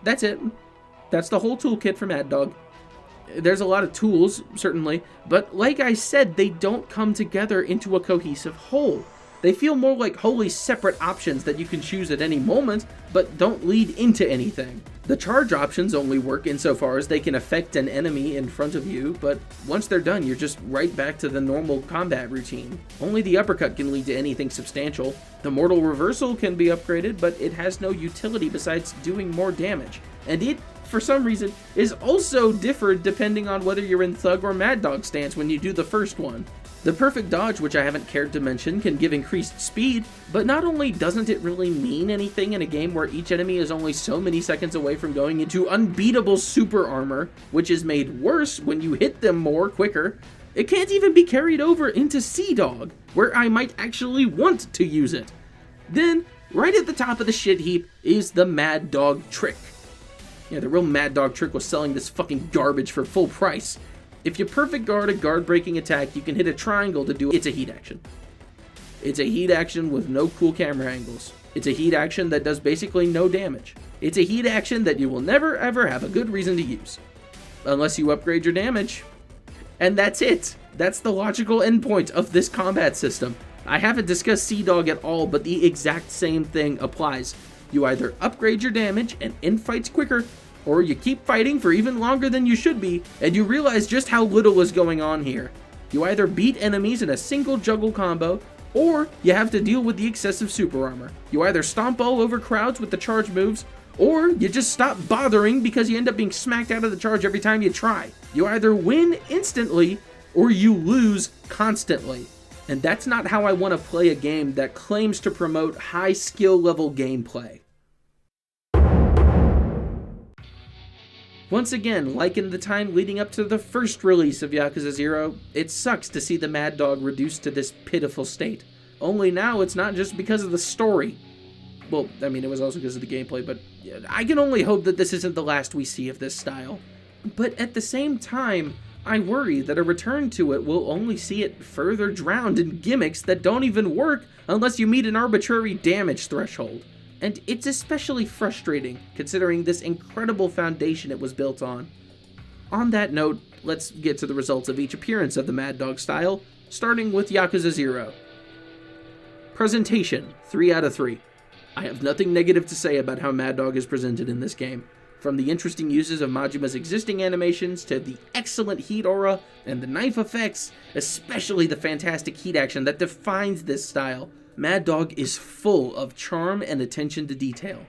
That's it. That's the whole toolkit for Mad Dog. There's a lot of tools, certainly, but like I said, they don't come together into a cohesive whole. They feel more like wholly separate options that you can choose at any moment, but don't lead into anything. The charge options only work insofar as they can affect an enemy in front of you, but once they're done, you're just right back to the normal combat routine. Only the uppercut can lead to anything substantial. The mortal reversal can be upgraded, but it has no utility besides doing more damage. And it, for some reason, is also differed depending on whether you're in Thug or Mad Dog stance when you do the first one. The perfect dodge, which I haven't cared to mention, can give increased speed, but not only doesn't it really mean anything in a game where each enemy is only so many seconds away from going into unbeatable super armor, which is made worse when you hit them more quicker, it can't even be carried over into Sea Dog, where I might actually want to use it. Then, right at the top of the shit heap is the Mad Dog trick. Yeah, the real Mad Dog trick was selling this fucking garbage for full price. If you perfect guard a guard-breaking attack, you can hit a triangle to do it. It's a heat action. It's a heat action with no cool camera angles. It's a heat action that does basically no damage. It's a heat action that you will never ever have a good reason to use. Unless you upgrade your damage. And that's it. That's the logical endpoint of this combat system. I haven't discussed Sea Dog at all, but the exact same thing applies. You either upgrade your damage and end fights quicker, or you keep fighting for even longer than you should be, and you realize just how little is going on here. You either beat enemies in a single juggle combo, or you have to deal with the excessive super armor. You either stomp all over crowds with the charge moves, or you just stop bothering because you end up being smacked out of the charge every time you try. You either win instantly, or you lose constantly. And that's not how I want to play a game that claims to promote high skill level gameplay. Once again, like in the time leading up to the first release of Yakuza 0, it sucks to see the Mad Dog reduced to this pitiful state. Only now it's not just because of the story. Well, I mean, it was also because of the gameplay, but I can only hope that this isn't the last we see of this style. But at the same time, I worry that a return to it will only see it further drowned in gimmicks that don't even work unless you meet an arbitrary damage threshold. And it's especially frustrating, considering this incredible foundation it was built on. On that note, let's get to the results of each appearance of the Mad Dog style, starting with Yakuza 0. Presentation, 3 out of 3. I have nothing negative to say about how Mad Dog is presented in this game. From the interesting uses of Majima's existing animations, to the excellent heat aura, and the knife effects, especially the fantastic heat action that defines this style, Mad Dog is full of charm and attention to detail.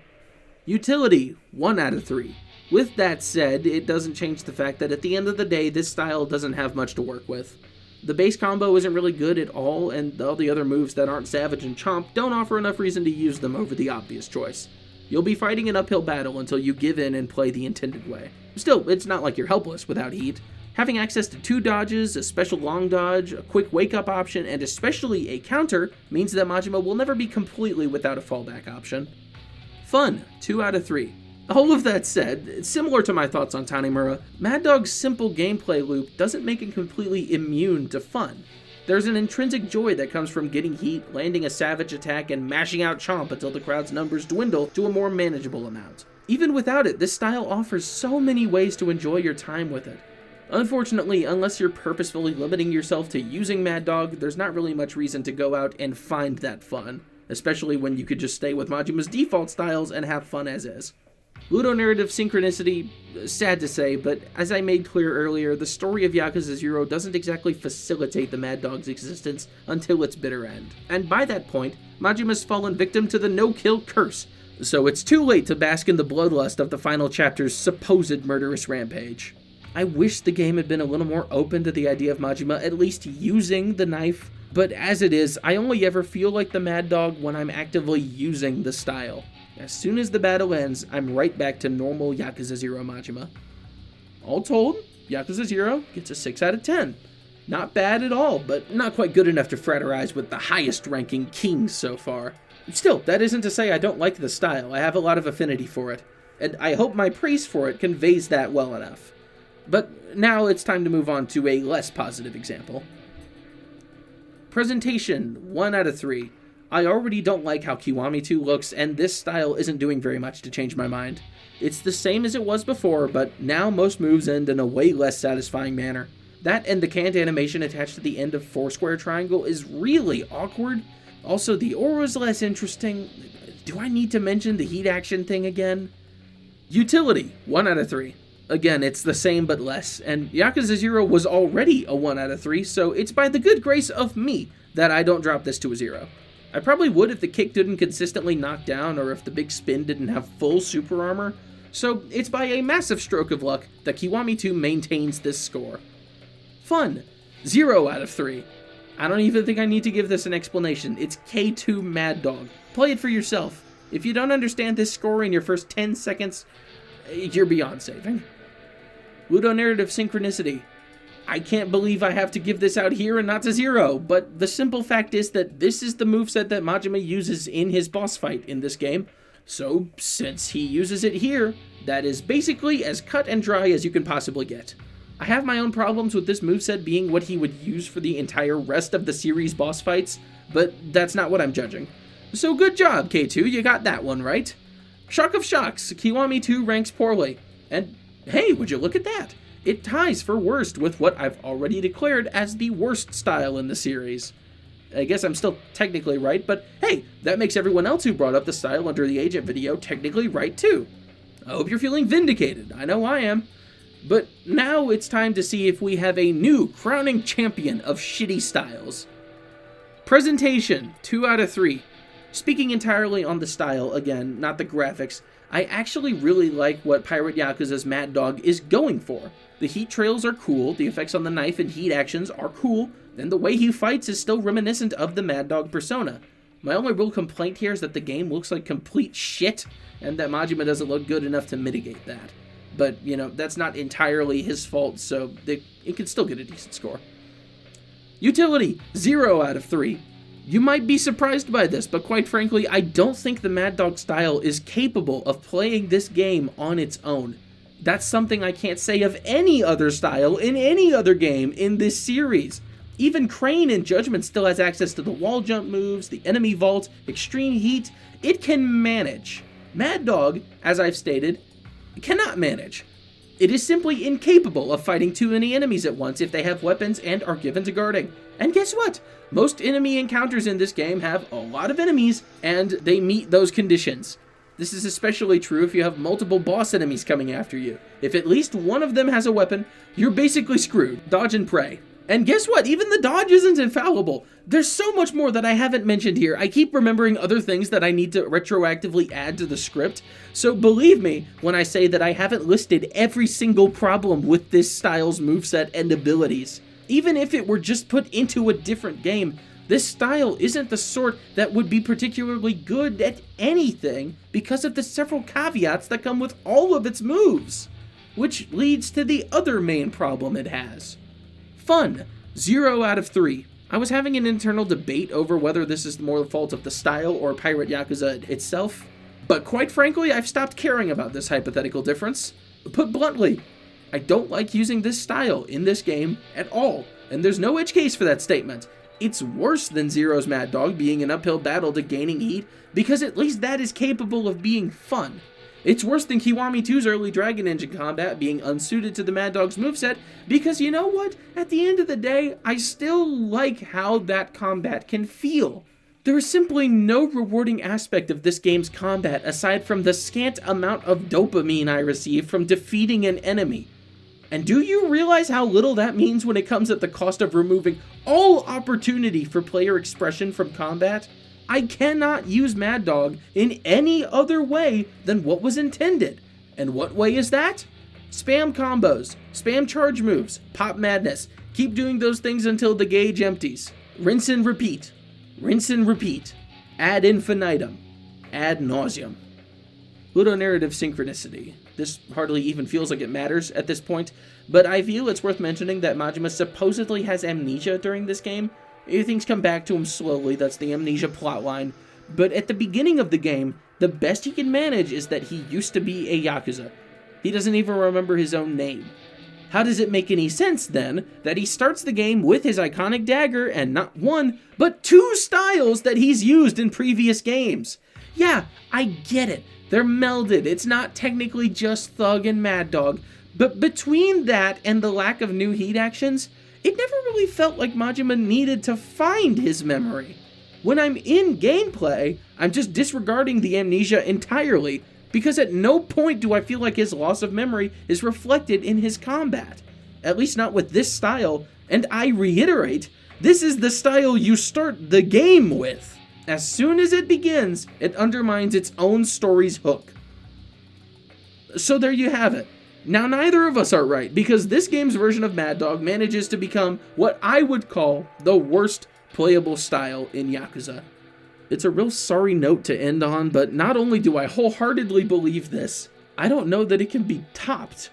Utility, 1 out of 3. With that said, it doesn't change the fact that at the end of the day, this style doesn't have much to work with. The base combo isn't really good at all, and all the other moves that aren't Savage and Chomp don't offer enough reason to use them over the obvious choice. You'll be fighting an uphill battle until you give in and play the intended way. Still, it's not like you're helpless without heat. Having access to 2 dodges, a special long dodge, a quick wake-up option, and especially a counter means that Majima will never be completely without a fallback option. Fun, 2 out of 3. All of that said, similar to my thoughts on Tanimura, Mad Dog's simple gameplay loop doesn't make it completely immune to fun. There's an intrinsic joy that comes from getting heat, landing a savage attack, and mashing out Chomp until the crowd's numbers dwindle to a more manageable amount. Even without it, this style offers so many ways to enjoy your time with it. Unfortunately, unless you're purposefully limiting yourself to using Mad Dog, there's not really much reason to go out and find that fun, especially when you could just stay with Majima's default styles and have fun as is. Ludonarrative synchronicity, sad to say, but as I made clear earlier, the story of Yakuza 0 doesn't exactly facilitate the Mad Dog's existence until its bitter end. And by that point, Majima's fallen victim to the no-kill curse, so it's too late to bask in the bloodlust of the final chapter's supposed murderous rampage. I wish the game had been a little more open to the idea of Majima at least using the knife, but as it is, I only ever feel like the Mad Dog when I'm actively using the style. As soon as the battle ends, I'm right back to normal Yakuza 0 Majima. All told, Yakuza 0 gets a 6 out of 10. Not bad at all, but not quite good enough to fraternize with the highest ranking kings so far. Still, that isn't to say I don't like the style. I have a lot of affinity for it, and I hope my praise for it conveys that well enough. But now it's time to move on to a less positive example. Presentation, 1 out of 3. I already don't like how Kiwami 2 looks, and this style isn't doing very much to change my mind. It's the same as it was before, but now most moves end in a way less satisfying manner. That and the canned animation attached to the end of Foursquare Triangle is really awkward. Also, the aura is less interesting. Do I need to mention the heat action thing again? Utility, 1 out of 3. Again, it's the same but less, and Yakuza 0 was already a 1 out of 3, so it's by the good grace of me that I don't drop this to a 0. I probably would if the kick didn't consistently knock down or if the big spin didn't have full super armor, so it's by a massive stroke of luck that Kiwami 2 maintains this score. Fun, 0 out of 3. I don't even think I need to give this an explanation. It's K2 Mad Dog. Play it for yourself. If you don't understand this score in your first 10 seconds, you're beyond saving. Ludonarrative synchronicity. I can't believe I have to give this out here and not to 0, but the simple fact is that this is the moveset that Majima uses in his boss fight in this game, so since he uses it here, that is basically as cut and dry as you can possibly get. I have my own problems with this moveset being what he would use for the entire rest of the series boss fights, but that's not what I'm judging. So good job, K2, you got that one right. Shock of shocks, Kiwami 2 ranks poorly, and hey, would you look at that? It ties for worst with what I've already declared as the worst style in the series. I guess I'm still technically right, but hey, that makes everyone else who brought up the style under the Agent video technically right too. I hope you're feeling vindicated, I know I am. But now it's time to see if we have a new crowning champion of shitty styles. Presentation, 2 out of 3. Speaking entirely on the style, again, not the graphics, I actually really like what Pirate Yakuza's Mad Dog is going for. The heat trails are cool, the effects on the knife and heat actions are cool, and the way he fights is still reminiscent of the Mad Dog persona. My only real complaint here is that the game looks like complete shit, and that Majima doesn't look good enough to mitigate that. But, you know, that's not entirely his fault, so it can still get a decent score. Utility, 0 out of 3. You might be surprised by this, but quite frankly, I don't think the Mad Dog style is capable of playing this game on its own. That's something I can't say of any other style in any other game in this series. Even Crane in Judgment still has access to the wall jump moves, the enemy vault, extreme heat. It can manage. Mad Dog, as I've stated, cannot manage. It is simply incapable of fighting too many enemies at once if they have weapons and are given to guarding. And guess what? Most enemy encounters in this game have a lot of enemies, and they meet those conditions. This is especially true if you have multiple boss enemies coming after you. If at least one of them has a weapon, you're basically screwed. Dodge and pray. And guess what? Even the dodge isn't infallible. There's so much more that I haven't mentioned here. I keep remembering other things that I need to retroactively add to the script. So believe me when I say that I haven't listed every single problem with this style's moveset and abilities. Even if it were just put into a different game, this style isn't the sort that would be particularly good at anything because of the several caveats that come with all of its moves. Which leads to the other main problem it has. Fun, 0 out of 3. I was having an internal debate over whether this is more the fault of the style or Pirate Yakuza itself, But quite frankly, I've stopped caring about this hypothetical difference. Put bluntly, I don't like using this style in this game at all, and there's no edge case for that statement. It's worse than Zero's Mad Dog being an uphill battle to gaining heat, because at least that is capable of being fun. It's worse than Kiwami 2's early Dragon Engine combat being unsuited to the Mad Dog's moveset, because you know what? At the end of the day, I still like how that combat can feel. There is simply no rewarding aspect of this game's combat aside from the scant amount of dopamine I receive from defeating an enemy. And do you realize how little that means when it comes at the cost of removing all opportunity for player expression from combat? I cannot use Mad Dog in any other way than what was intended. And what way is that? Spam combos, spam charge moves, pop madness. Keep doing those things until the gauge empties. Rinse and repeat. Rinse and repeat. Ad infinitum. Ad nauseum. Ludonarrative synchronicity. This hardly even feels like it matters at this point, but I feel it's worth mentioning that Majima supposedly has amnesia during this game. Things come back to him slowly, that's the amnesia plotline, but at the beginning of the game, the best he can manage is that he used to be a Yakuza. He doesn't even remember his own name. How does it make any sense, then, that he starts the game with his iconic dagger and not one, but two styles that he's used in previous games? Yeah, I get it. They're melded. It's not technically just Thug and Mad Dog, but between that and the lack of new heat actions, it never really felt like Majima needed to find his memory. When I'm in gameplay, I'm just disregarding the amnesia entirely, because at no point do I feel like his loss of memory is reflected in his combat. At least not with this style, and I reiterate, this is the style you start the game with. As soon as it begins, it undermines its own story's hook. So there you have it. Now neither of us are right, because this game's version of Mad Dog manages to become what I would call the worst playable style in Yakuza. It's a real sorry note to end on, but not only do I wholeheartedly believe this, I don't know that it can be topped.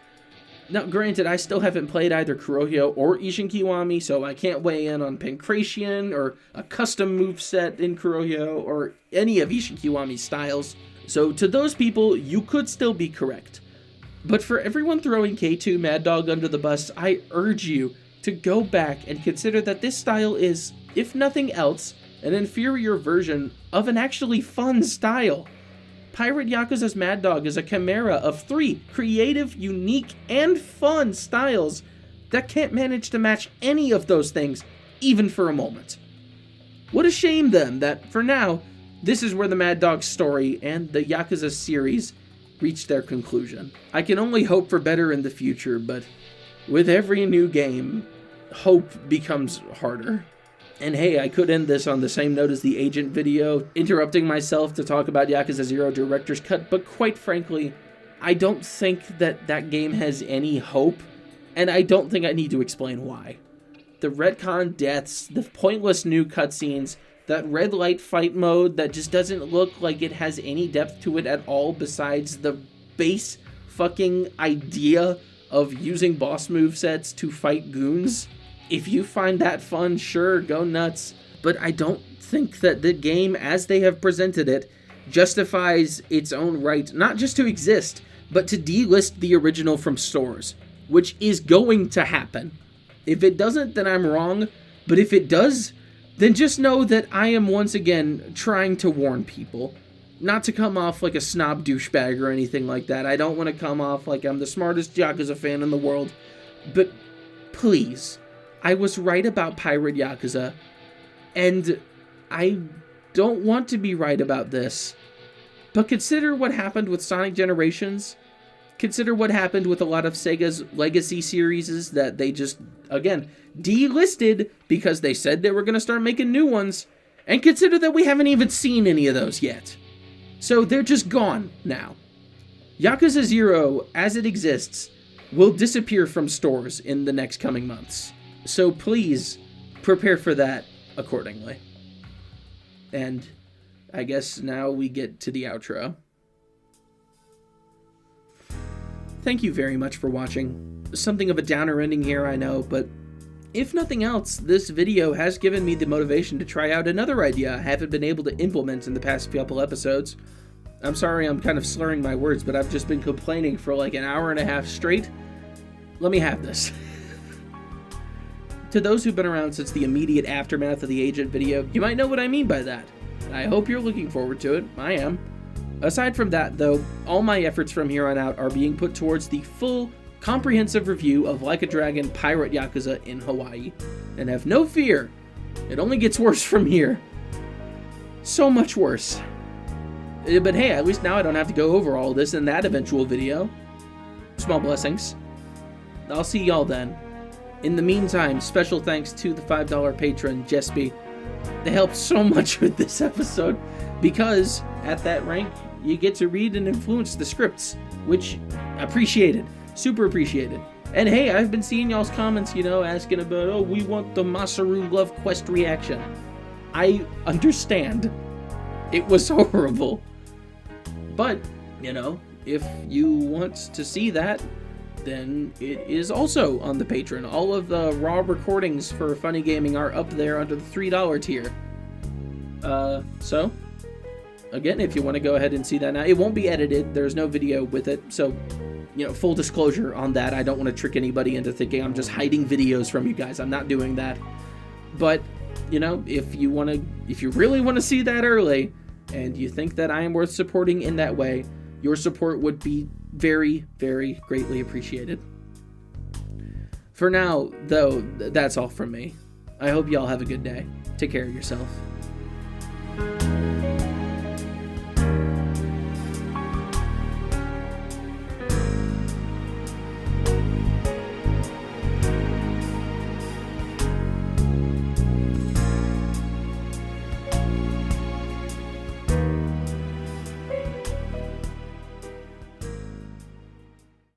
Now granted, I still haven't played either Kurohyou or Ishin Kiwami, so I can't weigh in on Pancration or a custom moveset in Kurohyou or any of Ishin Kiwami's styles. So to those people, you could still be correct. But for everyone throwing K2 Mad Dog under the bus, I urge you to go back and consider that this style is, if nothing else, an inferior version of an actually fun style. Pirate Yakuza's Mad Dog is a chimera of three creative, unique, and fun styles that can't manage to match any of those things, even for a moment. What a shame, then, that, for now, this is where the Mad Dog story and the Yakuza series reach their conclusion. I can only hope for better in the future, but with every new game, hope becomes harder. And hey, I could end this on the same note as the Agent video, interrupting myself to talk about Yakuza 0 Director's Cut, but quite frankly, I don't think that that game has any hope, and I don't think I need to explain why. The retcon deaths, the pointless new cutscenes, that red light fight mode that just doesn't look like it has any depth to it at all besides the base fucking idea of using boss movesets to fight goons. If you find that fun, sure, go nuts. But I don't think that the game, as they have presented it, justifies its own right, not just to exist, but to delist the original from stores, which is going to happen. If it doesn't, then I'm wrong, but if it does, then just know that I am once again trying to warn people. Not to come off like a snob douchebag or anything like that. I don't want to come off like I'm the smartest Yakuza fan in the world, but please, I was right about Pirate Yakuza, and I don't want to be right about this, but consider what happened with Sonic Generations. Consider what happened with a lot of Sega's legacy series that they just, again, delisted because they said they were going to start making new ones, and consider that we haven't even seen any of those yet. So they're just gone now. Yakuza 0, as it exists, will disappear from stores in the next coming months. So please, prepare for that accordingly. And I guess now we get to the outro. Thank you very much for watching. Something of a downer ending here, I know, but if nothing else, this video has given me the motivation to try out another idea I haven't been able to implement in the past couple episodes. I'm sorry I'm kind of slurring my words, but I've just been complaining for like an hour and a half straight. Let me have this. To those who've been around since the immediate aftermath of the agent video, you might know what I mean by that. I hope you're looking forward to it. I am. Aside from that, though, all my efforts from here on out are being put towards the full, comprehensive review of Like a Dragon Pirate Yakuza in Hawaii. And have no fear, it only gets worse from here. So much worse. But hey, at least now I don't have to go over all this in that eventual video. Small blessings. I'll see y'all then. In the meantime, special thanks to the $5 patron, Jespy. They helped so much with this episode, because at that rank, you get to read and influence the scripts, which appreciated, super appreciated. And hey, I've been seeing y'all's comments, asking about, oh, we want the Masaru Love Quest reaction. I understand. It was horrible. But, if you want to see that, then it is also on the Patreon. All of the raw recordings for Funny Gaming are up there under the $3 tier. So, again, if you want to go ahead and see that now, it won't be edited. There's no video with it. So, full disclosure on that. I don't want to trick anybody into thinking I'm just hiding videos from you guys. I'm not doing that. But, if you really want to see that early, and you think that I am worth supporting in that way, your support would be very, very greatly appreciated. For now, though, that's all from me. I hope y'all have a good day. Take care of yourself.